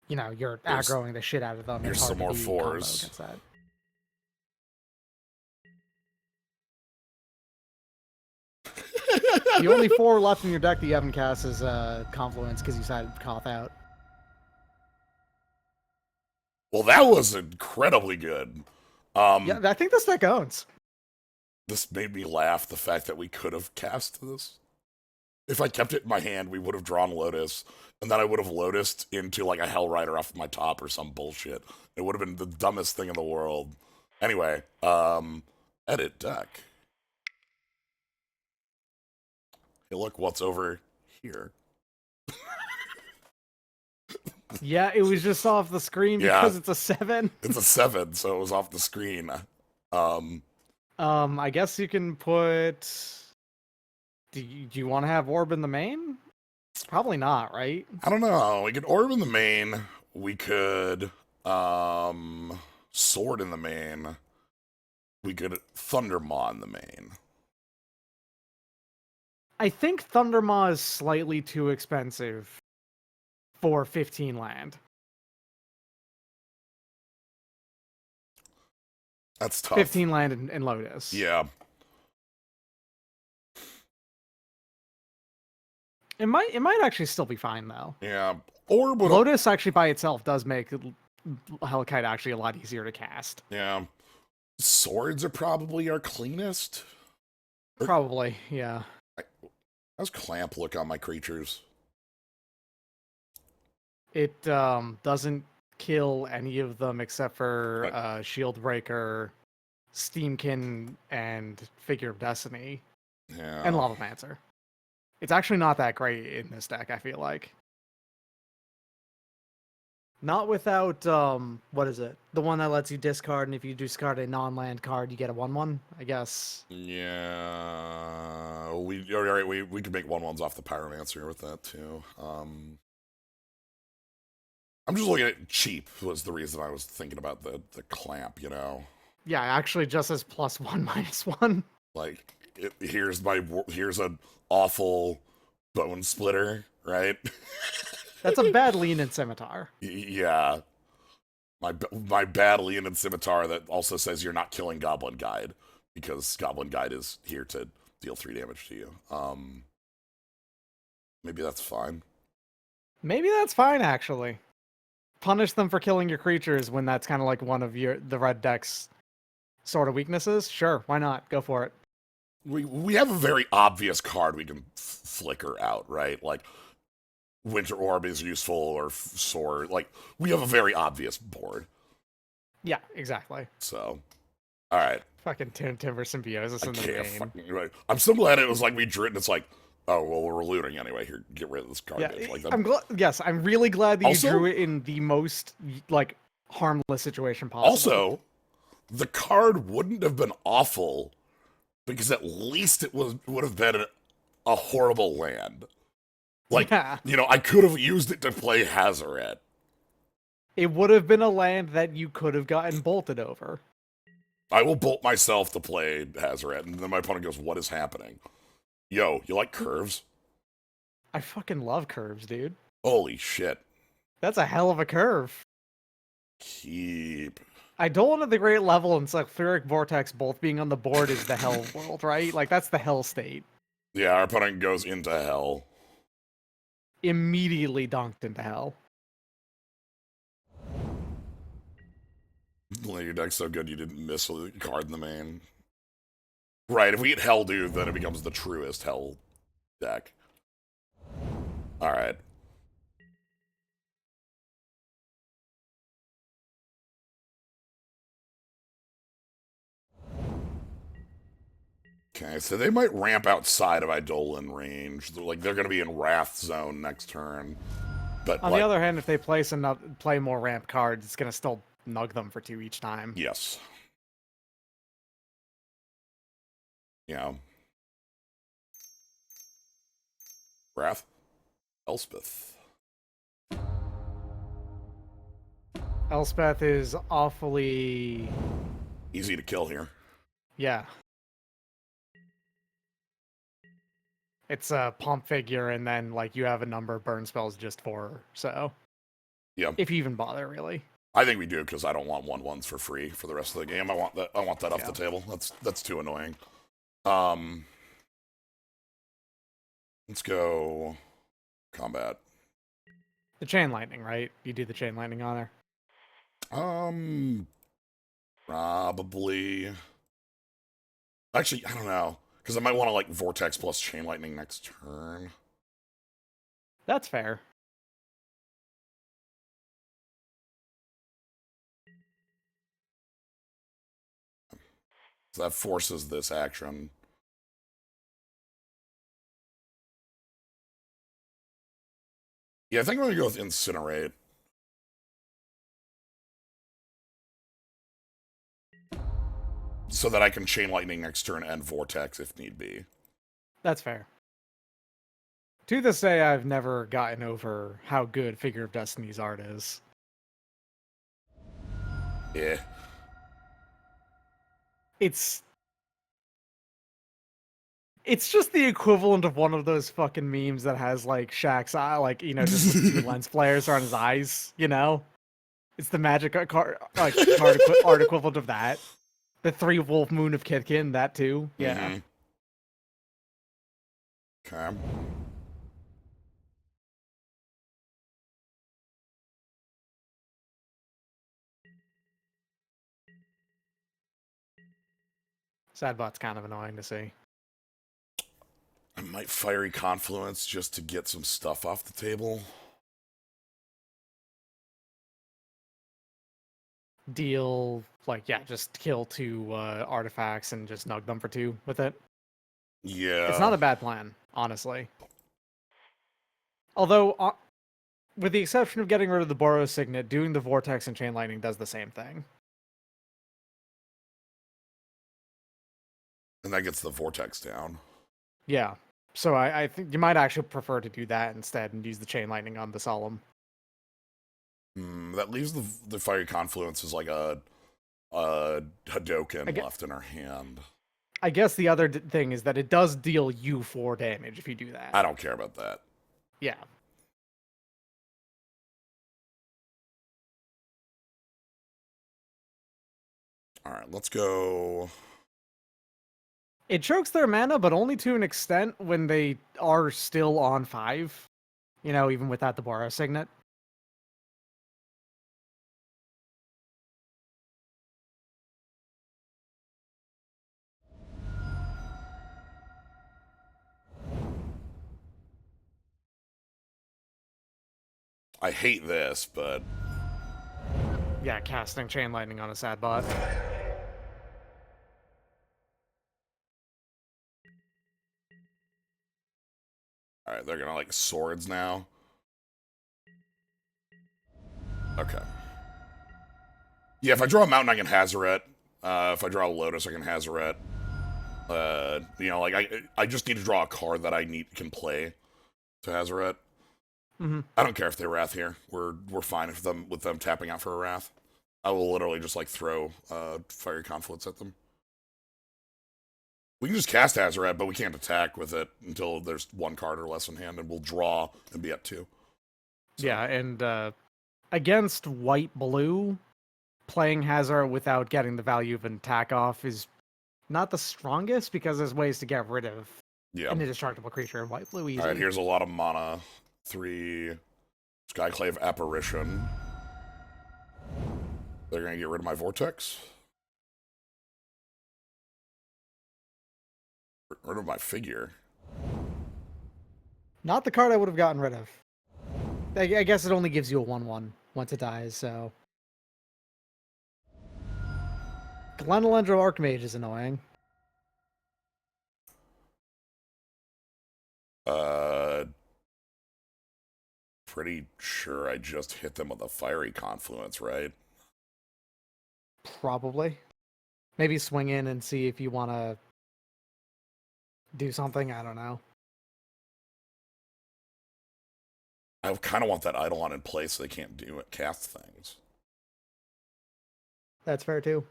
You know, you're aggroing the shit out of them. Here's some more fours. The only 4 left in your deck that you haven't cast is Confluence because you sided Koth out. Well, that was incredibly good. Yeah, I think this deck owns. This made me laugh, the fact that we could have cast this. If I kept it in my hand, we would have drawn Lotus, and then I would have Lotused into like a Hellrider off my top or some bullshit. It would have been the dumbest thing in the world. Anyway, edit deck. Hey, look, what's over here? Yeah, it was just off the screen because it's a 7. It's a 7, so it was off the screen. I guess you can put... Do you want to have Orb in the main? Probably not, right? I don't know. We could Orb in the main. We could Sword in the main. We could Thundermaw in the main. I think Thundermaw is slightly too expensive for 15 land. That's tough. 15 land in Lotus. Yeah. It might actually still be fine though. Yeah. Or Lotus actually by itself does make Hellkite actually a lot easier to cast. Yeah. Swords are probably our cleanest. Probably, yeah. How's Clamp look on my creatures? It doesn't kill any of them except for Shield Breaker, Steamkin, and Figure of Destiny. Yeah. And Lavamancer. It's actually not that great in this deck, I feel like. Not without, what is it? The one that lets you discard, and if you discard a non-land card, you get a 1/1, I guess. Yeah. We could make 1/1s off the Pyromancer with that, too. I'm just looking at cheap was the reason I was thinking about the Clamp, you know? Yeah, actually just as +1/-1. Like, here's an awful bone splitter, right? That's a bad lean in Scimitar. Yeah. My bad Leonin Scimitar that also says you're not killing Goblin Guide because Goblin Guide is here to deal 3 damage to you. Maybe that's fine. Maybe that's fine, actually. Punish them for killing your creatures when that's kind of like one of the red deck's sort of weaknesses. Sure, why not? Go for it. We have a very obvious card we can flicker out, right? Like Winter Orb is useful or Sword. Like we have a very obvious board. Yeah, exactly. So, all right. Fucking Timber Symbiosis I in the can't name. fucking right. I'm so glad it was like we drew it and it's like, oh well, we're looting anyway. Here, get rid of this garbage. Yeah, Like I'm glad. Yes, I'm really glad that you Also- drew it in the most like harmless situation possible. Also, the card wouldn't have been awful because at least it would have been a horrible land. Like, yeah, I could have used it to play Hazaret. it would have been a land that you could have gotten bolted over. I will bolt myself to play Hazaret, and then my opponent goes, "What is happening? Yo, you like curves? I fucking love curves, dude. Holy shit! That's a hell of a curve. Keep." Idolin at the Great Level and Sulfuric Vortex both being on the board is the hell world, right? Like, that's the hell state. Yeah, our opponent goes into hell. Immediately dunked into hell. Your deck's so good you didn't miss a card in the main. Right, if we get Hell Dude, then it becomes the truest Hell deck. Alright. Okay, so they might ramp outside of Eidolon range. They're going to be in Wrath Zone next turn. But On the other hand, if they play more ramp cards, it's gonna still nug them for 2 each time. yes. Yeah. Wrath. Elspeth. Elspeth is awfully... Easy to kill here. yeah. It's a pump figure, and then like you have a number of burn spells just for her, so... Yeah. if you even bother, really. I think we do because I don't want 1/1s for free for the rest of the game. I want that off Yeah. the table. That's too annoying. Let's go combat. The Chain Lightning, right? You do the Chain Lightning on her. Probably. Actually, I don't know because I might want to like Vortex plus Chain Lightning next turn. That's fair. So that forces this action. Yeah, I think I'm gonna go with Incinerate. So that I can Chain Lightning next turn and Vortex if need be. That's fair. To this day, I've never gotten over how good Figure of Destiny's art is. Yeah. It's just the equivalent of one of those fucking memes that has like Shaq's eye, like, you know, just with 2 lens flares on his eyes, you know? It's the magic card, like art equivalent of that. The 3 Wolf Moon of Kitkin, that too. Yeah. Okay. Sadbot's kind of annoying to see. I might Fiery Confluence just to get some stuff off the table. Deal, like, yeah, just kill 2 artifacts and just nug them for 2 with it. Yeah. It's not a bad plan, honestly. Although, with the exception of getting rid of the Boros Signet, doing the Vortex and Chain Lightning does the same thing. And that gets the Vortex down. Yeah. So I think you might actually prefer to do that instead and use the Chain Lightning on the Solemn. That leaves the Fiery Confluence as like a Hadoken left in our hand. I guess the other thing is that it does deal you 4 damage if you do that. I don't care about that. Yeah. Alright, let's go. It chokes their mana, but only to an extent when they are still on 5. You know, even without the Borrow Signet. I hate this, but... Yeah, casting Chain Lightning on a sad bot. Alright, they're gonna, like, swords now. Okay. Yeah, if I draw a mountain, I can Hazoret. If I draw a Lotus, I can Hazoret. You know, like, I just need to draw a card that I can play to Hazoret. Mm-hmm. I don't care if they Wrath here. We're fine with them tapping out for a Wrath. I will literally just, like, throw Fiery Confluence at them. We can just cast Hazoret, but we can't attack with it until there's one card or less in hand, and we'll draw and be at 2. So. Yeah, and against white-blue, playing Hazard without getting the value of an attack off is not the strongest, because there's ways to get rid of an indestructible creature in white-blue easy. Alright, here's a lot of mana. 3 Skyclave Apparition. They're gonna get rid of my Vortex. Get rid of my figure. Not the card I would have gotten rid of. I guess it only gives you a 1/1 once it dies, so... Glenelendro Archmage is annoying. Pretty sure I just hit them with a Fiery Confluence, right? Probably. Maybe swing in and see if you want to do something. I don't know. I kind of want that Eidolon in place so they can't do it, cast things. That's fair too.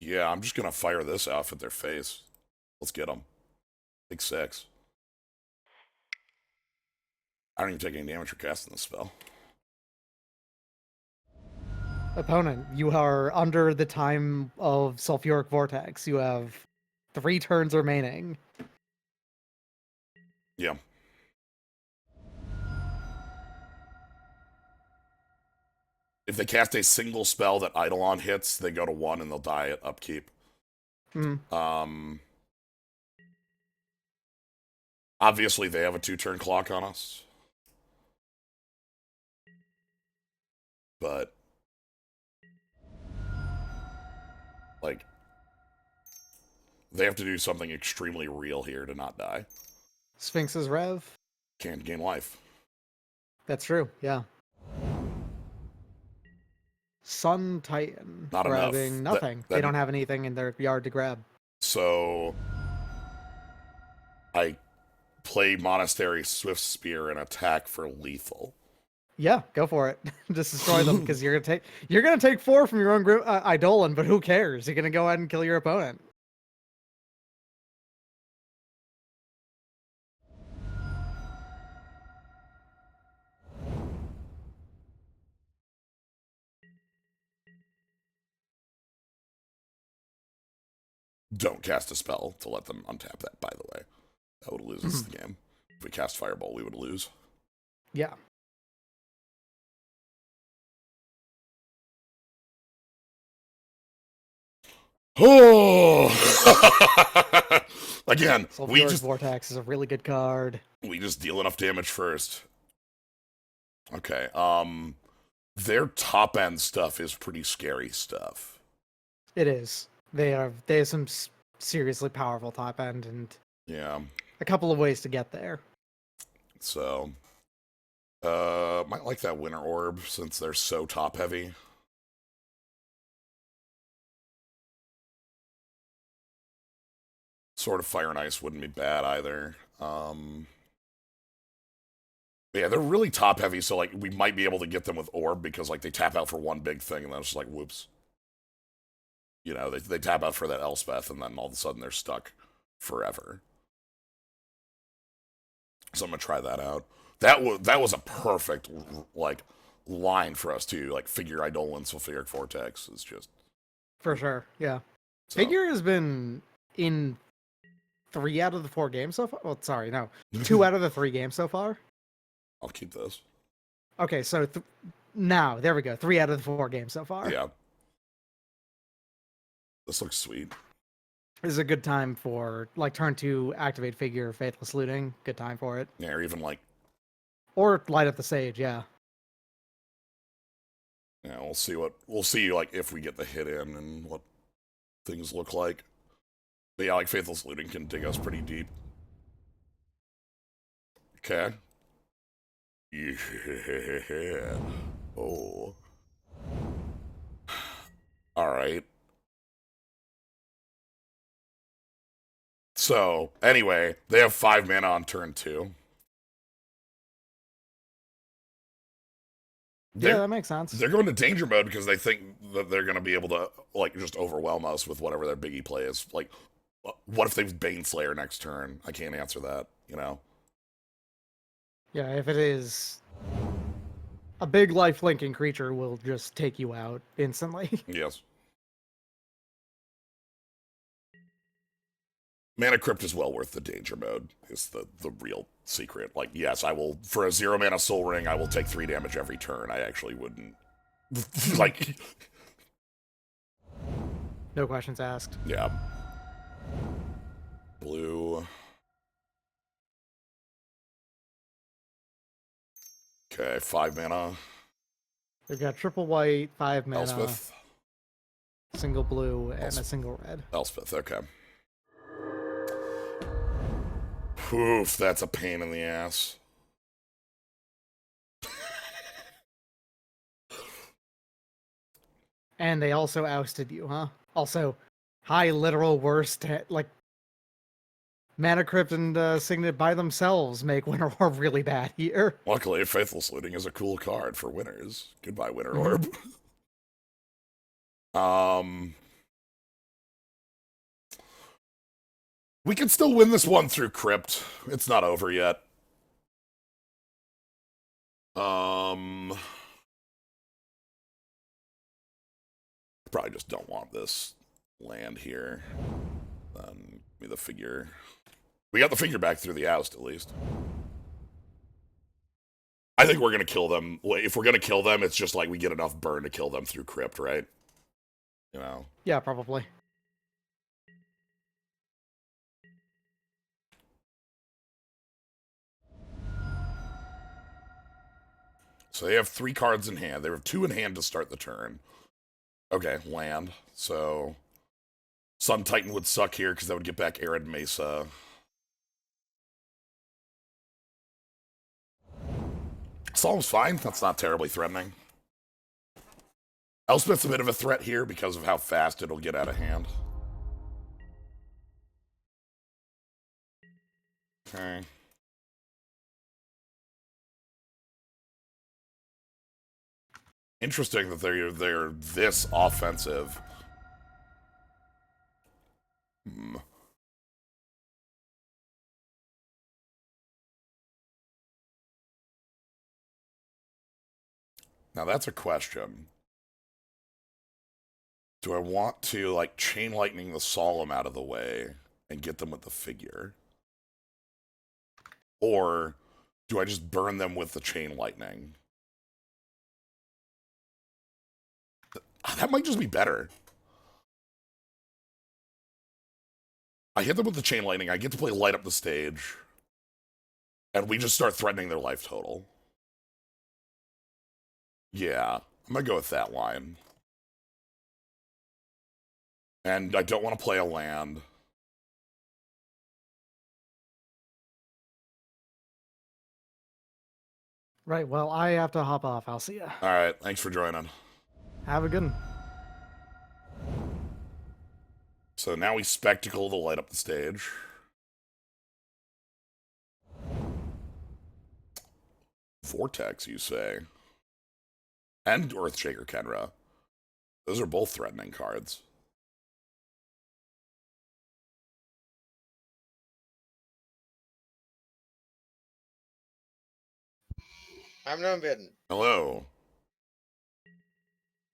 Yeah, I'm just gonna fire this off at their face. Let's get them. Big 6. I don't even take any damage for casting this spell. Opponent, you are under the time of Sulfuric Vortex. You have 3 turns remaining. Yeah. If they cast a single spell that Eidolon hits, they go to 1 and they'll die at upkeep. Obviously, they have a 2-turn clock on us. But... like... they have to do something extremely real here to not die. Sphinx's Rev. Can't gain life. That's true, yeah. Sun Titan. Not grabbing enough. Nothing. They don't have anything in their yard to grab. So... I play Monastery Swift Spear and attack for lethal. Yeah, go for it. Just destroy them, because you're gonna take 4 from your own group, Eidolon, but who cares? You're gonna go ahead and kill your opponent. Don't cast a spell to let them untap that, by the way. That would lose us the game. If we cast Fireball, we would lose. Yeah. Oh! Again, Sulfuric Vortex is a really good card. We just deal enough damage first. Okay, their top-end stuff is pretty scary stuff. It is. They have some seriously powerful top end, and yeah, a couple of ways to get there. So, might like that Winter Orb since they're so top heavy. Sword of Fire and Ice wouldn't be bad either. Yeah, they're really top heavy, so like we might be able to get them with Orb because like they tap out for one big thing and then it's just like whoops. You know, they tap out for that Elspeth, and then all of a sudden they're stuck forever. So I'm gonna try that out. That was a perfect, like, line for us too. Like Figure Eidolon, Sulfuric Vortex is just For sure, yeah. so. Figure has been in 3 out of the 4 games so far. Well, sorry, no, 2 out of the 3 games so far. I'll keep this. Okay, so now there we go. 3 out of the 4 games so far. Yeah. This looks sweet. This is a good time for like turn 2 activate Figure Faithless Looting. Good time for it. Yeah, or even like Or light up the sage. Yeah. yeah, we'll see like if we get the hit in and what things look like. But yeah, like Faithless Looting can dig us pretty deep. Okay. Yeah. Oh. Alright. So, anyway, they have 5 mana on turn 2. Yeah, that makes sense. They're going to danger mode because they think that they're going to be able to, like, just overwhelm us with whatever their biggie play is. Like, what if they've Baneslayer next turn? I can't answer that, you know? Yeah, if it is a big life linking creature, will just take you out instantly. Yes. Mana Crypt is well worth the danger mode, is the real secret. Like, yes, I will, for a 0 mana Soul Ring, I will take 3 damage every turn. I actually wouldn't, like, No questions asked. yeah. Blue. Okay, 5 mana. We've got triple white, 5 mana, Elspeth. single blue, and a single red. Elspeth, okay. Oof, that's a pain in the ass. And they also ousted you, huh? Also, high literal worst, like, Mana Crypt and Signet by themselves make Winter Orb really bad here. Luckily, Faithless Looting is a cool card for winners. Goodbye, Winter Orb. We can still win this one through Crypt. It's not over yet. Probably just don't want this land here. Give me the Figure. We got the Figure back through the oust, at least. I think we're going to kill them. If we're going to kill them, it's just like we get enough burn to kill them through Crypt, right? You know? Yeah, probably. So they have 3 cards in hand. They have 2 in hand to start the turn. Okay, land. So Sun Titan would suck here because that would get back Arid Mesa. Solemn's fine. That's not terribly threatening. Elspeth's a bit of a threat here because of how fast it'll get out of hand. Okay. Interesting that they're this offensive. Now that's a question. Do I want to, like, Chain Lightning the Solemn out of the way and get them with the Figure? Or do I just burn them with the Chain Lightning? That might just be better. I hit them with the Chain Lightning, I get to play Light Up the Stage, and we just start threatening their life total. Yeah, I'm gonna go with that line. And I don't want to play a land. Right, well, I have to hop off. I'll see ya. Alright, thanks for joining. Have a good one. So now we Spectacle to light up the stage. Vortex, you say? And Earthshaker Kenra. Those are both threatening cards. I'm Gnomebitten. Hello.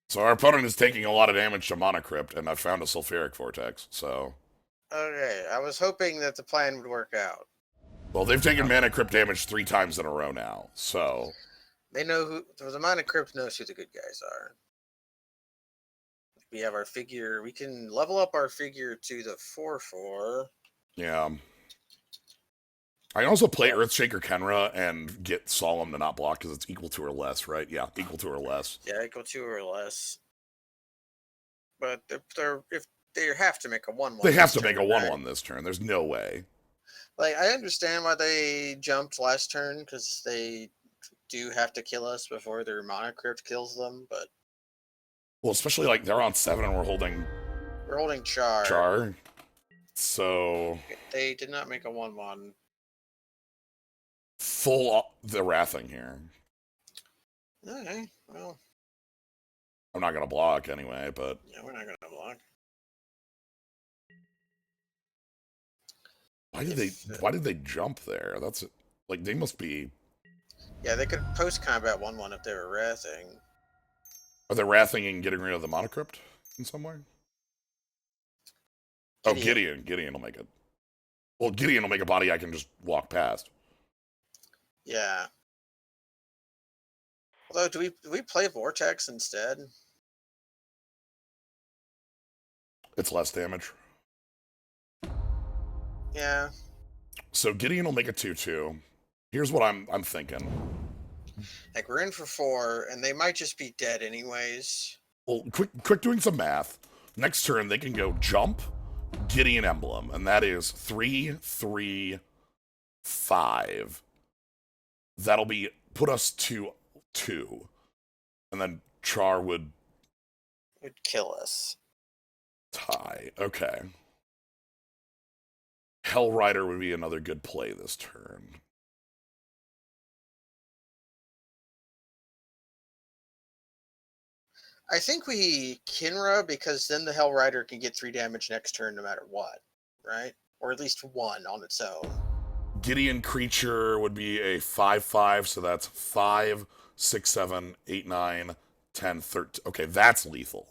So our opponent is taking a lot of damage to Mana Crypt, and I've found a Sulfuric Vortex, so... Okay, I was hoping that the plan would work out. Well, they've taken Mana Crypt damage 3 times in a row now, so... They know who... The Mana Crypt knows who the good guys are. We have our figure... We can level up our figure to the 4/4. Yeah. I can also play Earthshaker Kenra and get Solemn to not block because it's equal to or less, right? Yeah, equal to or less. Yeah, equal to or less. But if they have to make a 1/1. They have to make a 1/1 this turn. There's no way. Like, I understand why they jumped last turn, because they do have to kill us before their Mana Crypt kills them, but... Well, especially, like, they're on 7 and we're holding Char. Char. So... They did not make a 1/1. Full the Wrathing here. Okay, well... I'm not going to block anyway, but... Yeah, we're not going to block. Why did they jump there? That's... Like, they must be... Yeah, they could post-combat 1/1 if they were Wrathing. Are they Wrathing and getting rid of the Mana Crypt in some way? Oh, Gideon. Gideon will make it. Well, Gideon will make a body I can just walk past. Yeah. Although, do we play Vortex instead? It's less damage. Yeah. So Gideon will make a 2/2. Here's what I'm thinking. Like, we're in for 4, and they might just be dead anyways. Well, quick doing some math. Next turn, they can go jump, Gideon Emblem, and that is 3, 3, 5. That'll be put us to 2. And then Char would kill us. tie. Okay. Hellrider would be another good play this turn. I think we Kinra, because then the Hellrider can get 3 damage next turn no matter what, right? Or at least 1 on its own. Gideon Creature would be a 5/5, so that's 5, 6, 7, 8, 9, 10, 13. Okay, that's lethal.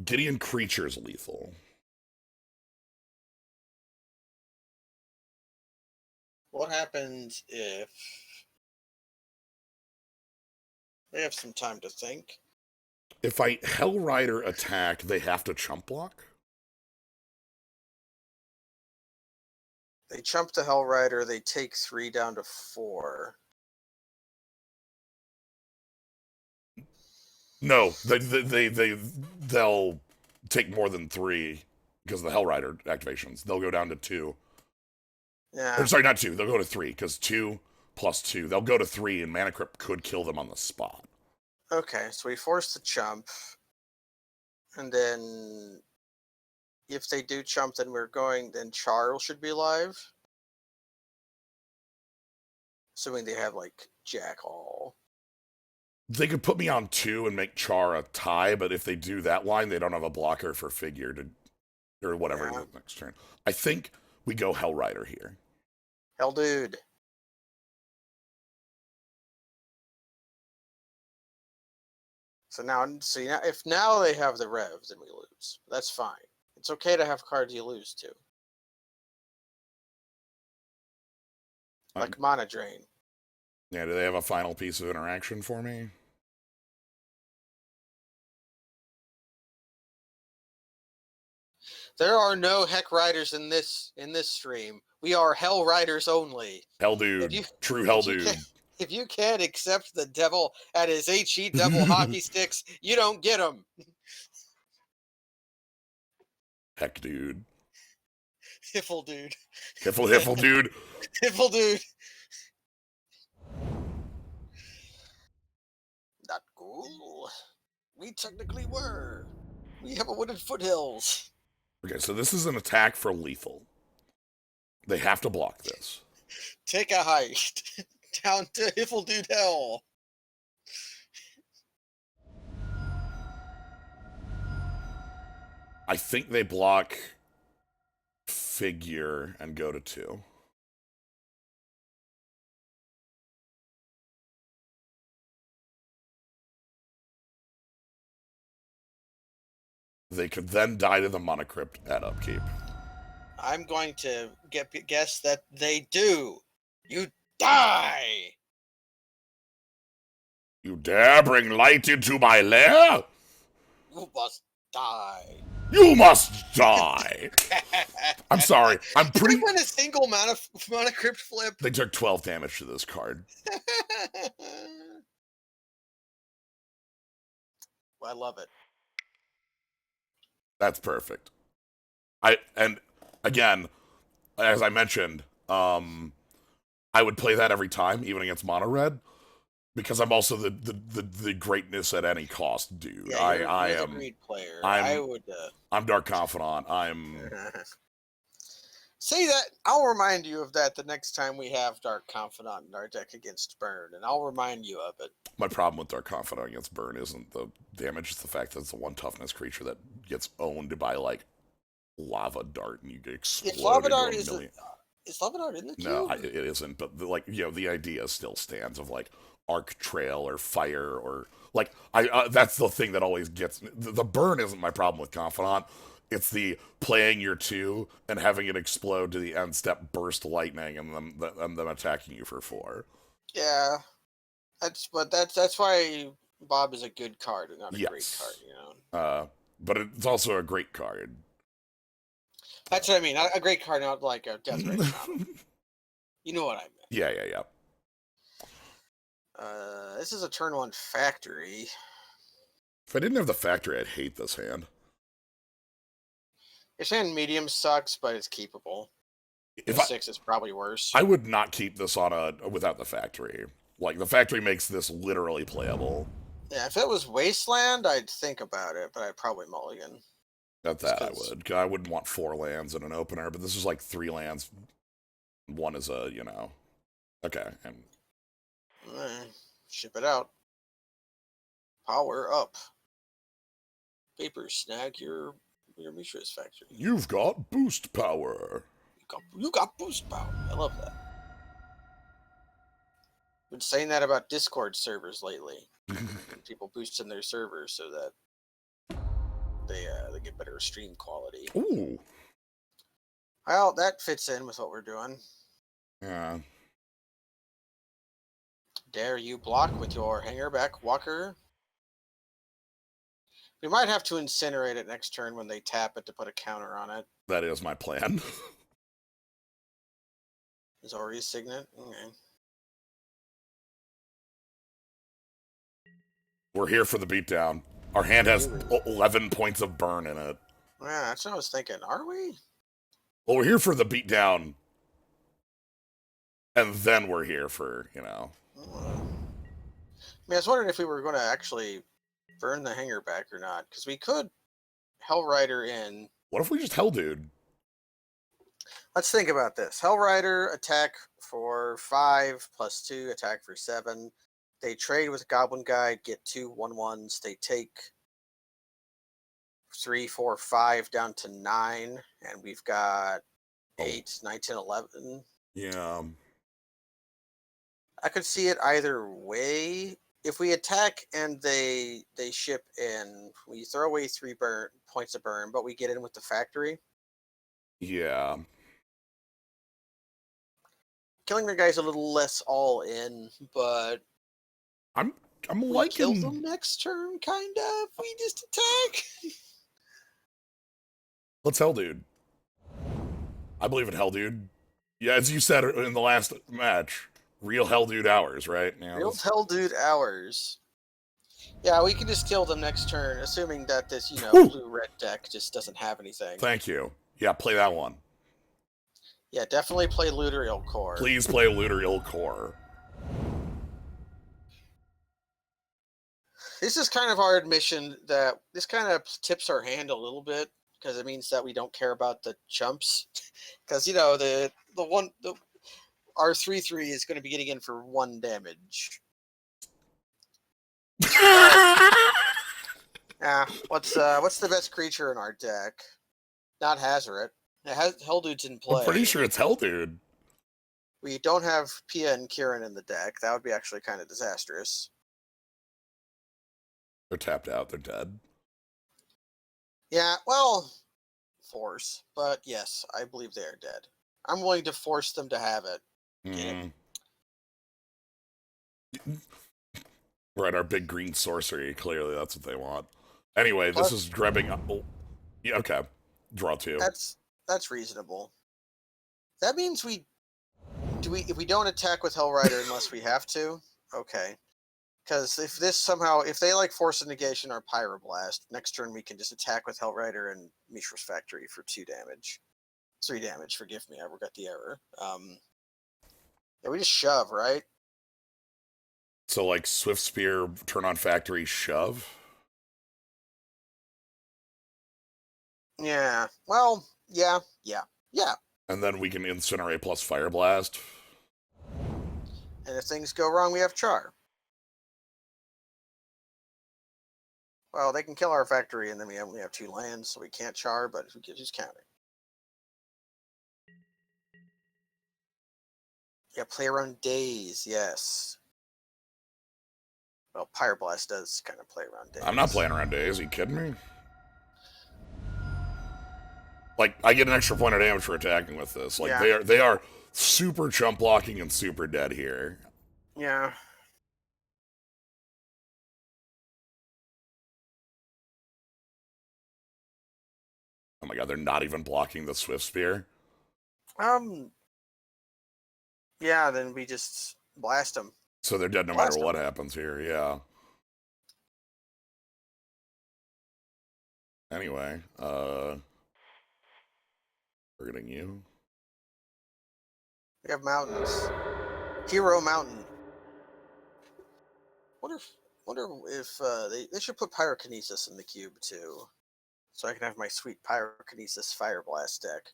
Gideon Creature's lethal. What happens if they have some time to think? If I Hellrider attack, they have to chump block? They chump the Hellrider, they take 3 down to 4. No, they'll take more than 3 because of the Hellrider activations. They'll go down to 2. Yeah. Or, sorry, not 2. They'll go to 3 because 2 plus 2. They'll go to 3, and Mana Crypt could kill them on the spot. Okay, so we force the chump, and then if they do chump, then Char should be alive. Assuming they have, like, Jackal. They could put me on 2 and make Char a tie, but if they do that line, they don't have a blocker for figure to, or whatever it is next turn. I think we go Hellrider here. Hell dude. So now if now they have the Rev, then we lose. That's fine. It's okay to have cards you lose to. Like Mana Drain. Yeah, do they have a final piece of interaction for me? There are no Heck Riders in this stream. We are Hell Riders only. Hell dude. True Hell dude. If you can't accept the devil at his HE double hockey sticks, you don't get him. Heck dude. Hiffle dude. Hiffle dude. Hiffle dude. Not cool. We technically were. We have a wooded foothills. Okay, so this is an attack for lethal. They have to block this. Take a heist. Down to Hiffle dude hell. I think they block figure and go to 2. They could then die to the Monocrypt at upkeep. I'm going to guess that they do. You die! You dare bring light into my lair? You must die. You must die! I'm sorry, I'm Did pretty... they win a single Monocrypt flip? They took 12 damage to this card. I love it. That's perfect. And again, as I mentioned, I would play that every time, even against mono red, because I'm also the greatness at any cost dude. Yeah, you're I the am great player. I'm I would. I'm Dark Confidant. I'm Say that. I'll remind you of that the next time we have Dark Confidant in our deck against Burn, and I'll remind you of it. my problem with Dark Confidant against Burn isn't the damage; it's the fact that it's the one toughness creature that gets owned by like lava dart, and you get exploded. If Lava Dart into a million. is Lava Dart in the cube? No, it isn't. But the idea still stands of like arc trail or fire or like that's the thing that always gets me. The burn isn't my problem with Confidant. It's the playing your 2 and having it explode to the end step, burst lightning, and them attacking you for 4. Yeah, that's why Bob is a good card and not a great Yes. card. You know. But it's also a great card. That's what I mean. Not a great card, not like a Death Ray Shaman. You know what I meant. Yeah. This is a turn 1 factory. If I didn't have the factory, I'd hate this hand. Your hand medium sucks, but it's keepable. If 6 is probably worse. I would not keep this on without the factory. Like, the factory makes this literally playable. Yeah, if it was Wasteland, I'd think about it, but I'd probably mulligan. At that, I would. I wouldn't want 4 lands in an opener, but this is like 3 lands. One is a, Okay. And Ship it out. Power up. Paper snag your Mishra's factory. you've got boost power. You got boost power. I love that. Been saying that about Discord servers lately. People boosting their servers so that they get better stream quality. Ooh. Well, that fits in with what we're doing. Yeah. Dare you block with your hangerback walker? We might have to incinerate it next turn when they tap it to put a counter on it. That is my plan. Zori's Signet? Okay. We're here for the beatdown. Our hand has 11 points of burn in it. Yeah, that's what I was thinking. Are we? Well, we're here for the beatdown. And then we're here for, I was wondering if we were going to actually burn the hanger back or not, because we could Hellrider in. What if we just hell dude? Let's think about this. Hellrider attack for 5 plus 2, attack for 7. They trade with Goblin Guide, get 2 1/1s. They take 3, 4, 5 down to 9, and we've got 8, 9, 10, 11. Yeah. I could see it either way. If we attack and they ship in, we throw away 3 points of burn, but we get in with the factory. Yeah. Killing the guy's a little less all in, but I'm we liking kill them next turn, kind of. We just attack. Let's hell dude. I believe in hell dude. Yeah, as you said in the last match, real hell dude hours, right? Yeah, Real hell dude hours. Yeah, we can just kill them next turn, assuming that this, blue-red deck just doesn't have anything. Thank you. Yeah, play that one. Yeah, definitely play Luterial Core. Please play Luterial Core. This is kind of our admission that this kind of tips our hand a little bit, because it means that we don't care about the chumps. Because, our 3/3 is going to be getting in for 1 damage. What's the best creature in our deck? Not Hazoret. Helldude's in play. I'm pretty sure it's hell dude. We don't have Pia and Kieran in the deck. That would be actually kind of disastrous. They're tapped out. They're dead. Yeah, well, force. But yes, I believe they are dead. I'm willing to force them to have it. Get it? Right, our big green sorcery. Clearly, that's what they want. Anyway, this Plus, is grabbing. Oh, yeah, okay. Draw 2. that's reasonable. That means we if we don't attack with Hellrider unless we have to, okay. Because if they like force a negation or pyroblast, next turn we can just attack with Hellrider and Mishra's Factory for 2 damage. 3 damage, forgive me, I got the error. Yeah, we just shove, right? So, like, Swift Spear, turn on factory, shove? Yeah. Well, yeah. And then we can incinerate plus fire blast. And if things go wrong, we have Char. Well, they can kill our factory, and then we only have 2 lands, so we can't Char, but who gives us counting? Yeah, play around days, yes. Well, Pyroblast does kind of play around days. I'm not playing around days. Are you kidding me? Like, I get an extra point of damage for attacking with this. Like, Yeah. they are super chump blocking and super dead here. Yeah. Oh my god, they're not even blocking the Swift Spear. Yeah, then we just blast them. So they're dead no matter what happens here, yeah. Anyway, targeting you. We have mountains. Hero Mountain. Wonder if they should put Pyrokinesis in the cube too, so I can have my sweet Pyrokinesis Fire Blast deck.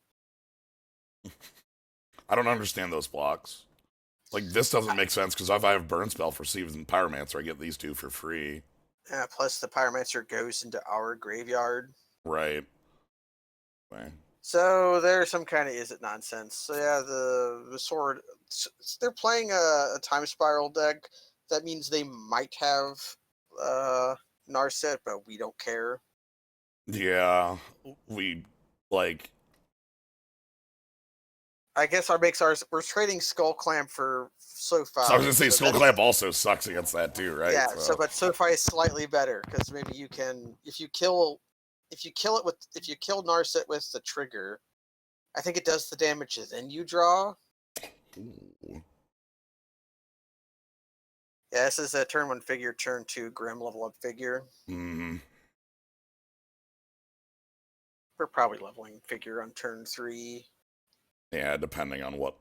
I don't understand those blocks. Like, this doesn't make sense, because if I have Burn Spell for Sieves and Pyromancer, I get these 2 for free. Plus the Pyromancer goes into our graveyard. Right. Okay. So there's some kind of is it nonsense. So yeah, the sword. They're playing a Time Spiral deck. That means they might have Narset, but we don't care. Yeah, we, like... I guess we're trading Skull Clamp for SoFi. So I was gonna say, Skull Clamp also sucks against that too, right? Yeah, but SoFi is slightly better, because maybe you can, if you kill Narset with the trigger, I think it does the damage, then you draw. Ooh. Yeah, this is a turn 1 figure, turn 2 Grim level up figure. Mm. We're probably leveling figure on turn 3. Yeah, depending on what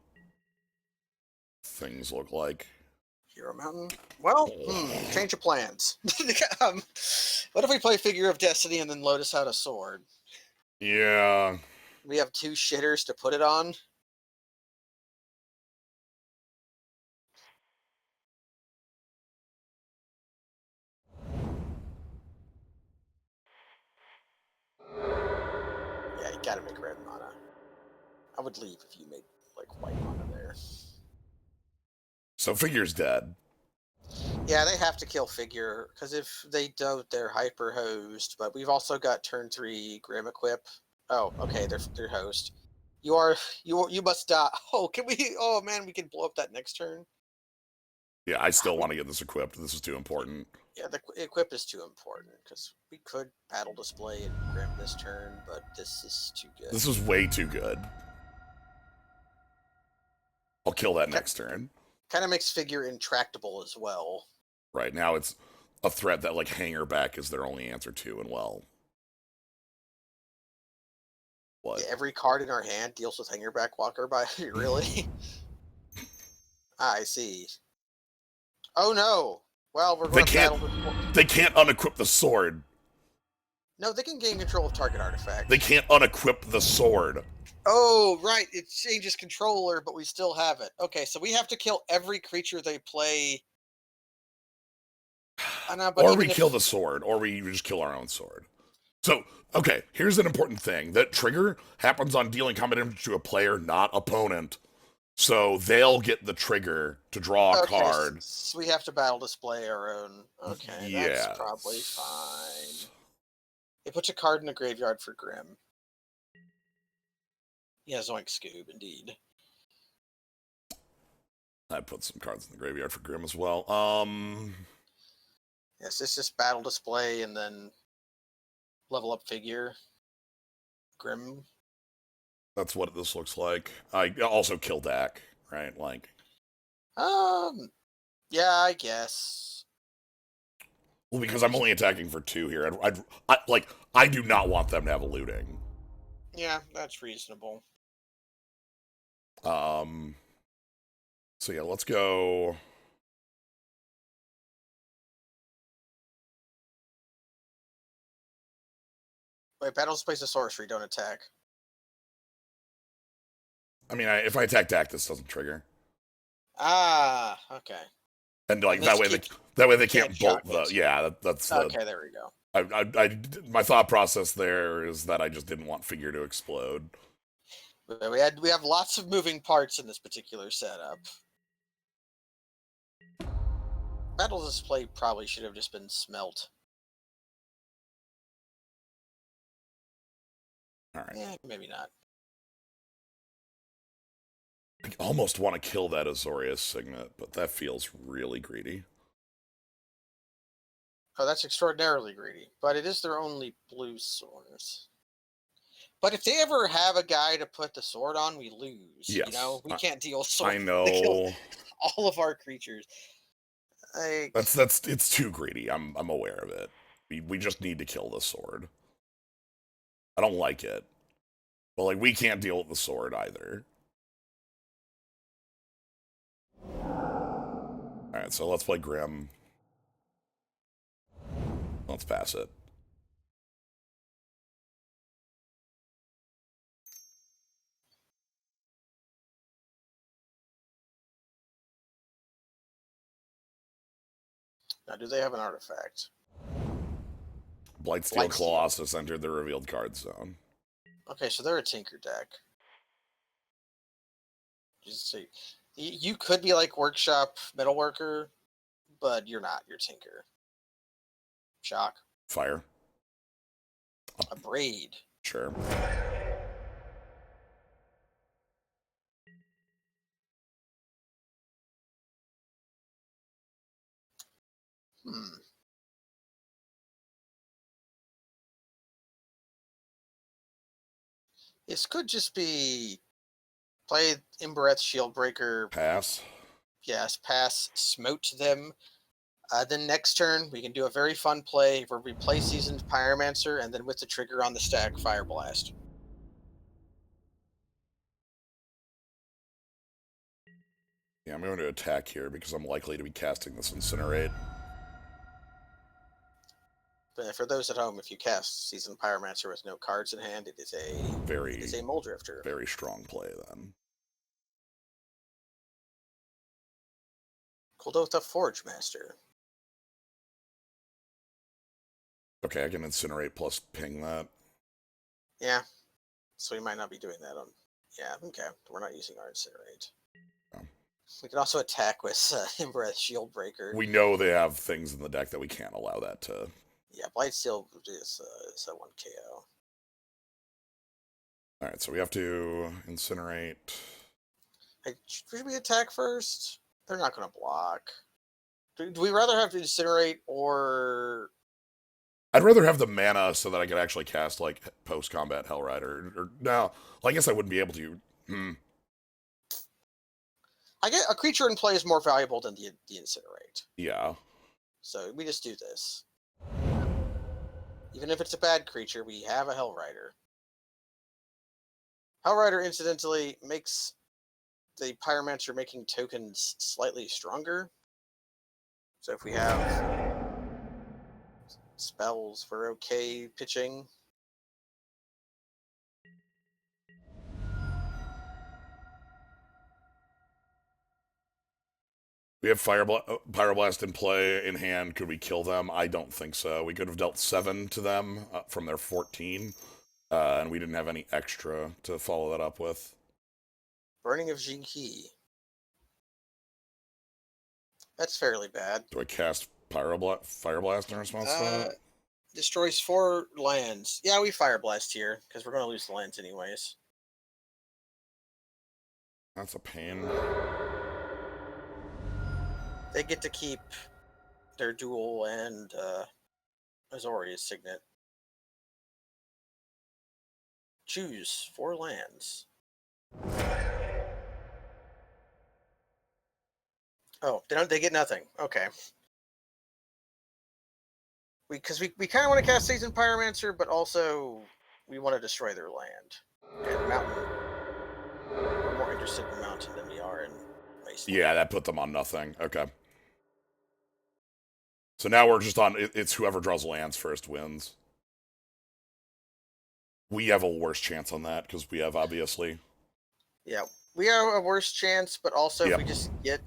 things look like. Hero Mountain. Well, change of plans. What if we play Figure of Destiny and then Lotus out a sword? Yeah. We have 2 shitters to put it on. Yeah, you gotta make red mana. I would leave if you made like white mana there. So Figure's dead. Yeah, they have to kill Figure, because if they don't, they're hyper hosed. But we've also got turn 3 Grim Equip. Oh, okay, they're host. You must die. Oh, can we? Oh man, we can blow up that next turn. Yeah, I still want to get this equipped. This is too important. Yeah, the equip is too important, because we could battle display and Grim this turn, but this is too good. This is way too good. I'll kill that next turn. Kind of makes Figure intractable as well. Right, now it's a threat that, like, Hanger Back is their only answer to, and well... What? Yeah, every card in our hand deals with Hangerback Walker by really? I see. Oh no! Well, we're going to battle the... They can't unequip the sword. No, they can gain control of target artifact. They can't unequip the sword. Oh, right. It changes controller, but we still have it. Okay, so we have to kill every creature they play. Or we kill the sword, or we just kill our own sword. So, okay, here's an important thing. That trigger happens on dealing combat damage to a player, not opponent. So they'll get the trigger to draw a card. So we have to battle display our own. Okay, yes. That's probably fine. It puts a card in the graveyard for Grim. Yeah, Zoink Scoob, indeed. I put some cards in the graveyard for Grim as well. Yes, it's just battle display and then level up figure. Grim. That's what this looks like. I also kill Dak, right? Like, Yeah, I guess. well, because I'm only attacking for 2 here. I do not want them to have a looting. Yeah, that's reasonable. So yeah, let's go. Wait, battle displays a sorcery, don't attack. I mean, if I attack Dak, this doesn't trigger. Ah, okay. And like And that this way they can't can't shock bolt the. it. Yeah, that's the. Okay, there we go. My thought process there is that I just didn't want figure to explode. We have lots of moving parts in this particular setup. Battle display probably should have just been smelt. All right. Yeah, maybe not. I almost want to kill that Azorius Signet, but that feels really greedy. Oh, that's extraordinarily greedy. But it is their only blue swords. But if they ever have a guy to put the sword on, we lose. Yes. You know, we can't deal sword. I They kill know. all of our creatures. It's too greedy. I'm aware of it. We just need to kill the sword. I don't like it. But like we can't deal with the sword either. Alright, so let's play Grim. Let's pass it. Now, do they have an artifact? Blightsteel Blightsteel. Colossus entered the revealed card zone. Okay, so they're a Tinker deck. Just see, you could be like Workshop Metalworker, but you're not. You're Tinker. Shock. Fire. A Braid. Sure. This could just be play Imbereth's Shieldbreaker. Pass. Yes, pass, smote them. Then next turn, we can do a very fun play where we play Seasoned Pyromancer, and then with the trigger on the stack, Fire Blast. Yeah, I'm going to attack here because I'm likely to be casting this Incinerate. But for those at home, if you cast Seasoned Pyromancer with no cards in hand, it is a Mole Drifter. Very strong play then. Kuldotha Forge Master. Okay, I can Incinerate plus ping that. Yeah, so we might not be doing that on. Yeah, okay. We're not using our Incinerate. Oh. We can also attack with Imbereth Shieldbreaker. We know they have things in the deck that we can't allow that to. Yeah, Blightsteel is a 1 KO. Alright, so we have to Incinerate. Hey, should we attack first? They're not going to block. Do we rather have to Incinerate or... I'd rather have the mana so that I could actually cast, like, post-combat Hellrider. Or no, well, I guess I wouldn't be able to. I get a creature in play is more valuable than the Incinerate. Yeah. So we just do this. Even if it's a bad creature, we have a Hellrider. Hellrider, incidentally, makes the Pyromancer making tokens slightly stronger. So if we have spells, we're okay pitching. We have Pyroblast in play in hand. Could we kill them? I don't think so. We could have dealt 7 to them from their 14. And we didn't have any extra to follow that up with. Burning of Jinki. That's fairly bad. Do I cast Fireblast in response to that? Destroys 4 lands. Yeah, we Fire Blast here, because we're going to lose the lands anyways. That's a pain. They get to keep their duel and Azorius Signet. Choose 4 lands. Oh, they get nothing. Okay. Because we kind of want to cast Seasoned Pyromancer, but also we want to destroy their land. Okay, Mountain. We're more interested in Mountain than we are in Wasteland. Yeah, that put them on nothing. Okay. So now we're just on, it's whoever draws lands first wins. We have a worse chance on that because we have obviously. Yeah, we have a worse chance, but also Yep. if we just get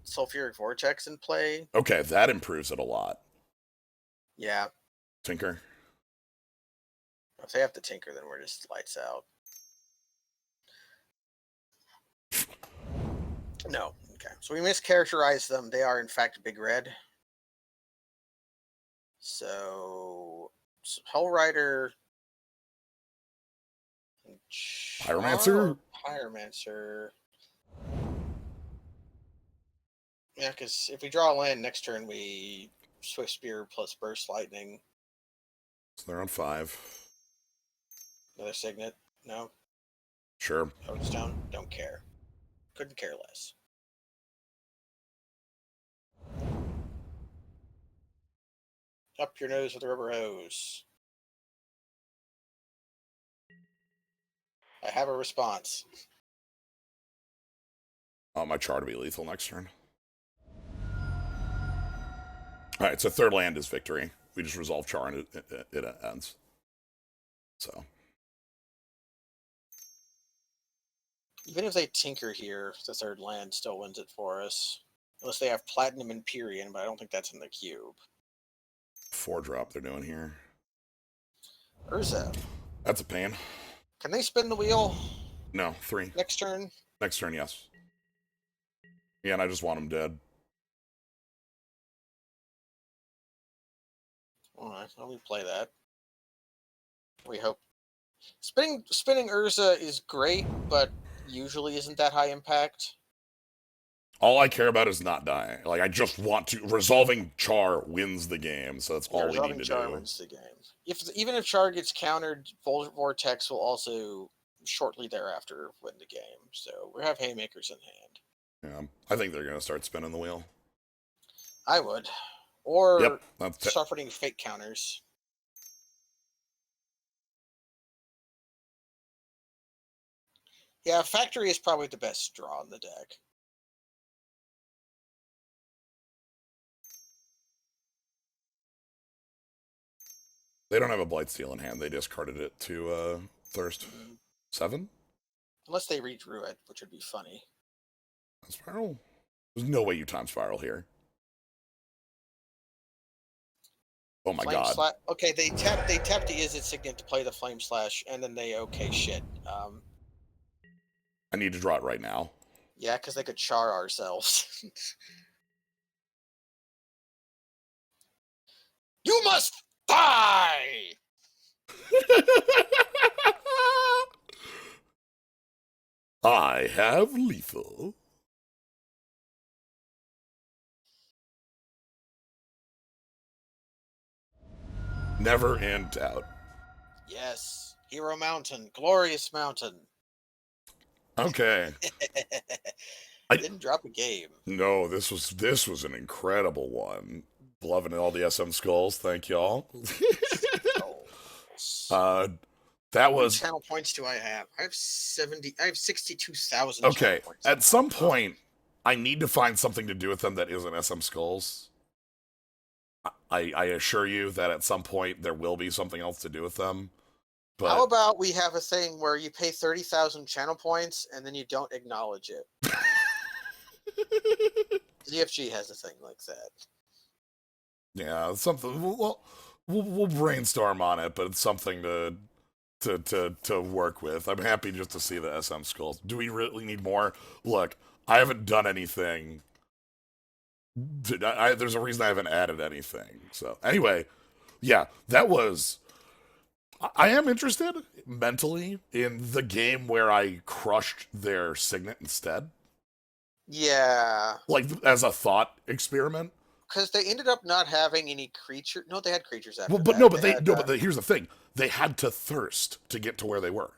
Sulfuric Vortex in play. Okay, that improves it a lot. Yeah. Tinker. If they have to tinker, then we're just lights out. No. Okay. So we mischaracterize them. They are, in fact, big red. So Hellrider. Pyromancer? Pyromancer. Yeah, because if we draw a land next turn, we Swift Spear plus Burst Lightning. So they're on 5. Another Signet. No. Sure. Toadstone. Don't care. Couldn't care less. Up your nose with a rubber hose. I have a response. My char to be lethal next turn. Alright, so third land is victory. We just resolve char and it ends. So. Even if they tinker here, the third land still wins it for us. Unless they have Platinum Empyrean, but I don't think that's in the cube. 4-drop they're doing here. Urza. That's a pain. Can they spin the wheel? No, 3. Next turn? Next turn, yes. Yeah, and I just want them dead. Alright, let me play that. We hope. Spinning Urza is great, but usually isn't that high impact. All I care about is not dying. Like, I just want to... Resolving char wins the game, so that's all we need to Char do. wins the game. Even if Char gets countered, Vortex will also shortly thereafter win the game. So we have haymakers in hand. Yeah, I think they're going to start spinning the wheel. I would. Or Yep, start putting fake counters. Yeah, Factory is probably the best draw in the deck. they don't have a Blightsteel in hand. They discarded it to Thirst. 7? Unless they redrew it, which would be funny. Spiral? There's no way you time Spiral here. Oh my god. Okay, they tapped the Izzet Signet to play the Flame Slash, and then they shit. I need to draw it right now. Yeah, because they could char ourselves. You must die! I have lethal. Never in doubt. Yes. Hero Mountain. Glorious Mountain. Okay. I didn't drop a game. No, this was an incredible one. Loving all the SM skulls. Thank y'all. That was. How many channel points do I have? I have 62,000. Okay. At some point, I need to find something to do with them that isn't SM skulls. I assure you that at some point there will be something else to do with them. But how about we have a thing where you pay 30,000 channel points and then you don't acknowledge it? ZFG has a thing like that. Yeah, something. We'll brainstorm on it, but it's something to work with. I'm happy just to see the SM skulls. Do we really need more? Look, I haven't done anything. There's a reason I haven't added anything. So anyway, Yeah, that was. I am interested mentally in the game where I crushed their signet instead, Yeah, like as a thought experiment. because they ended up not having any creature. No, they had creatures Well, after but that. no, but They they had no, but here's the thing: they had to thirst to get to where they were,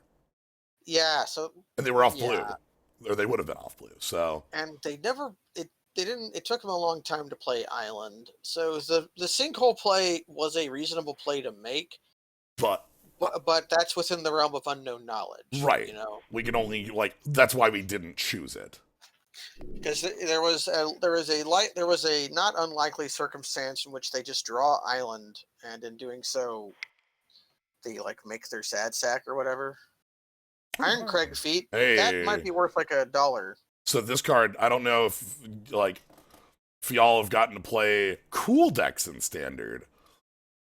yeah. So and they were off yeah, blue, or they would have been off blue. So, and they never. They didn't. It took them a long time to play Island. So the sinkhole play was a reasonable play to make, but but that's within the realm of unknown knowledge. right, we can only like that's why we didn't choose it. Because there was a not unlikely circumstance in which they just draw Island, and in doing so, they like make their sad sack or whatever. Iron Craig feet, that might Hey, be worth like $1. so this card, I don't know like if y'all have gotten to play cool decks in standard,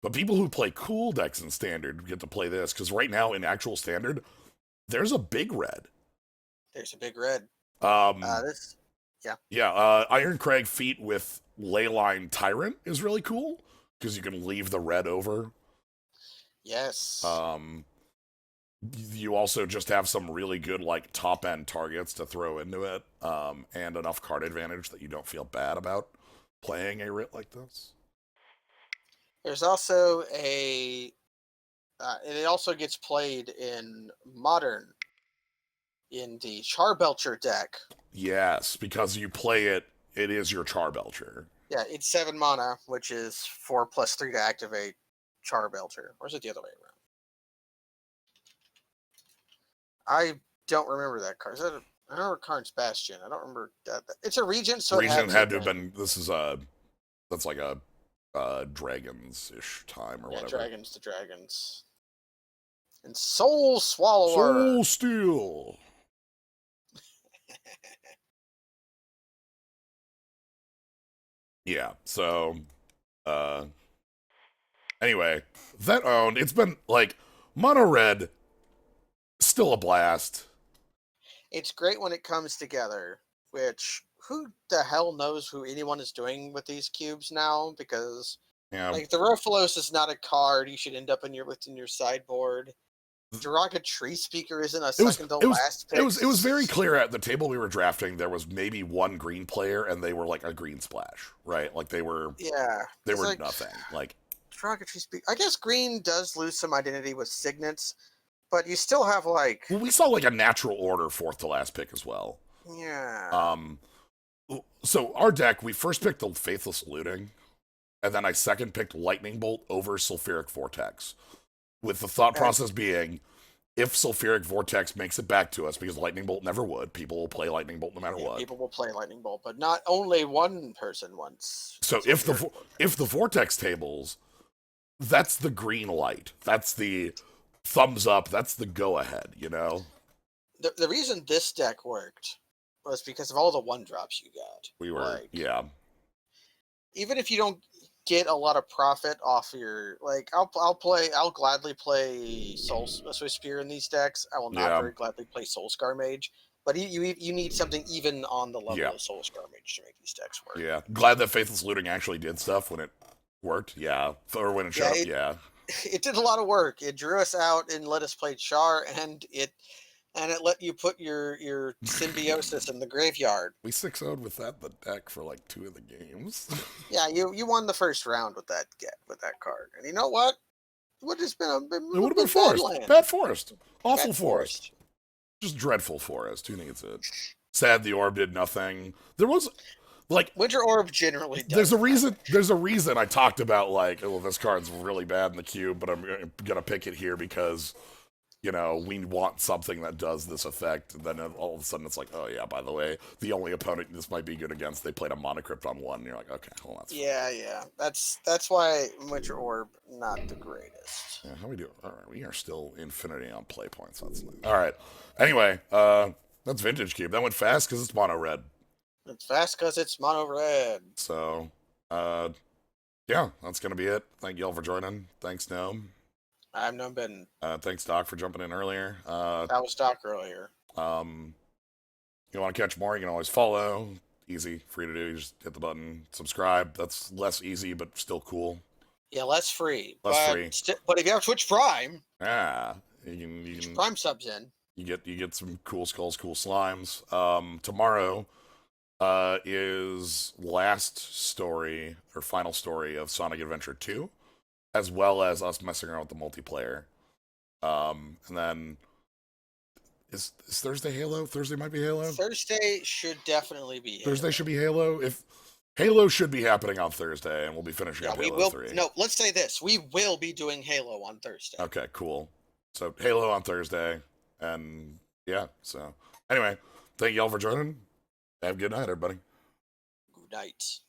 but people who play cool decks in standard get to play this because right now in actual standard, there's a big red. There's a big red. Um, This, yeah, yeah, Iron Crag feat with Leyline Tyrant is really cool because you can leave the red over. yes. You also just have some really good like top end targets to throw into it, and enough card advantage that you don't feel bad about playing a writ like this. There's also and it also gets played in Modern in the Charbelcher deck. Yes, because you play it, it is your Charbelcher. Yeah, it's 7 mana, which is 4+3 to activate Charbelcher. Or is it the other way around? I don't remember that card. I remember Karn's Bastion. I don't remember that. It's a Regent, so Regent it had to have been. This is that's like a dragons ish time or yeah, whatever. Dragons to Dragons. And Soul Swallower. Soul Steel. Yeah. So, uh, anyway, that owned. It's been like mono red, still a blast. It's great when it comes together, which who the hell knows who anyone is doing with these cubes now? Because Yeah. like the Rofalos is not a card you should end up within your sideboard. Jiraga Tree Speaker isn't a second to last pick. It was very clear at the table we were drafting. There was maybe one green player, and they were like a green splash, right? Like they were like, nothing. Like Jiraga Tree Speaker. I guess green does lose some identity with signets, but you still have like well, we saw like a natural order fourth to last pick as well. yeah. So our deck, we first picked the Faithless Looting, and then I second picked Lightning Bolt over Sulfuric Vortex, with the thought process being, if Sulfuric Vortex makes it back to us, because Lightning Bolt never would, people will play Lightning Bolt no matter what. People will play Lightning Bolt, but not only one person once. So if the Vortex tables, that's the green light. That's the thumbs up. That's the go ahead. You know. The reason this deck worked was because of all the 1-drops you got. We were like, yeah. Even if you don't get a lot of profit off your I'll gladly play Swiss Spear in these decks. I will not very gladly play Soulscar Mage. But you need something even on the level of Soulscar Mage to make these decks work. Yeah. Glad that Faithless Looting actually did stuff when it worked. Yeah. Or when it showed up. Yeah. It did a lot of work. It drew us out and let us play Char, and it let you put your Symbiosis in the graveyard. We 6-0'd with the deck for like 2 of the games. Yeah, you won the first round with that card. And you know what? It would have been forest. Bad forest. Awful Bad forest. Just dreadful forest. Who needs it? Sad the orb did nothing. There was like Winter Orb generally does. There's a reason I talked about like, oh, this card's really bad in the cube, but I'm gonna pick it here because, you know, we want something that does this effect. And then all of a sudden it's like, oh yeah, by the way, the only opponent this might be good against, they played a Monocrypt on 1. And you're like, okay, well that's yeah. That's why Winter Orb not the greatest. Yeah, how we do? All right, we are still infinity on play points. That's all right. Anyway, that's Vintage Cube. That went fast because it's mono red. It's fast because it's mono red. So, yeah, that's gonna be it. Thank y'all for joining. Thanks, Gnome. I'm Gnomebitten. Thanks, Doc, for jumping in earlier. That was Doc earlier. You want to catch more? You can always follow. Easy, free to do. You just hit the button, subscribe. That's less easy, but still cool. Yeah, less free. Less free. But if you have Twitch Prime, Yeah, you Twitch can Prime subs in. you get some cool skulls, cool slimes. Tomorrow is last story or final story of Sonic Adventure 2, as well as us messing around with the multiplayer. And then is Thursday Halo? Thursday might be Halo. Thursday should definitely be. Thursday Halo. should be Halo. If Halo should be happening on Thursday, and we'll be finishing up we Halo will. 3. No, let's say this: we will be doing Halo on Thursday. Okay, cool. So Halo on Thursday, and yeah. So anyway, thank y'all for joining. Have a good night, everybody. Good night.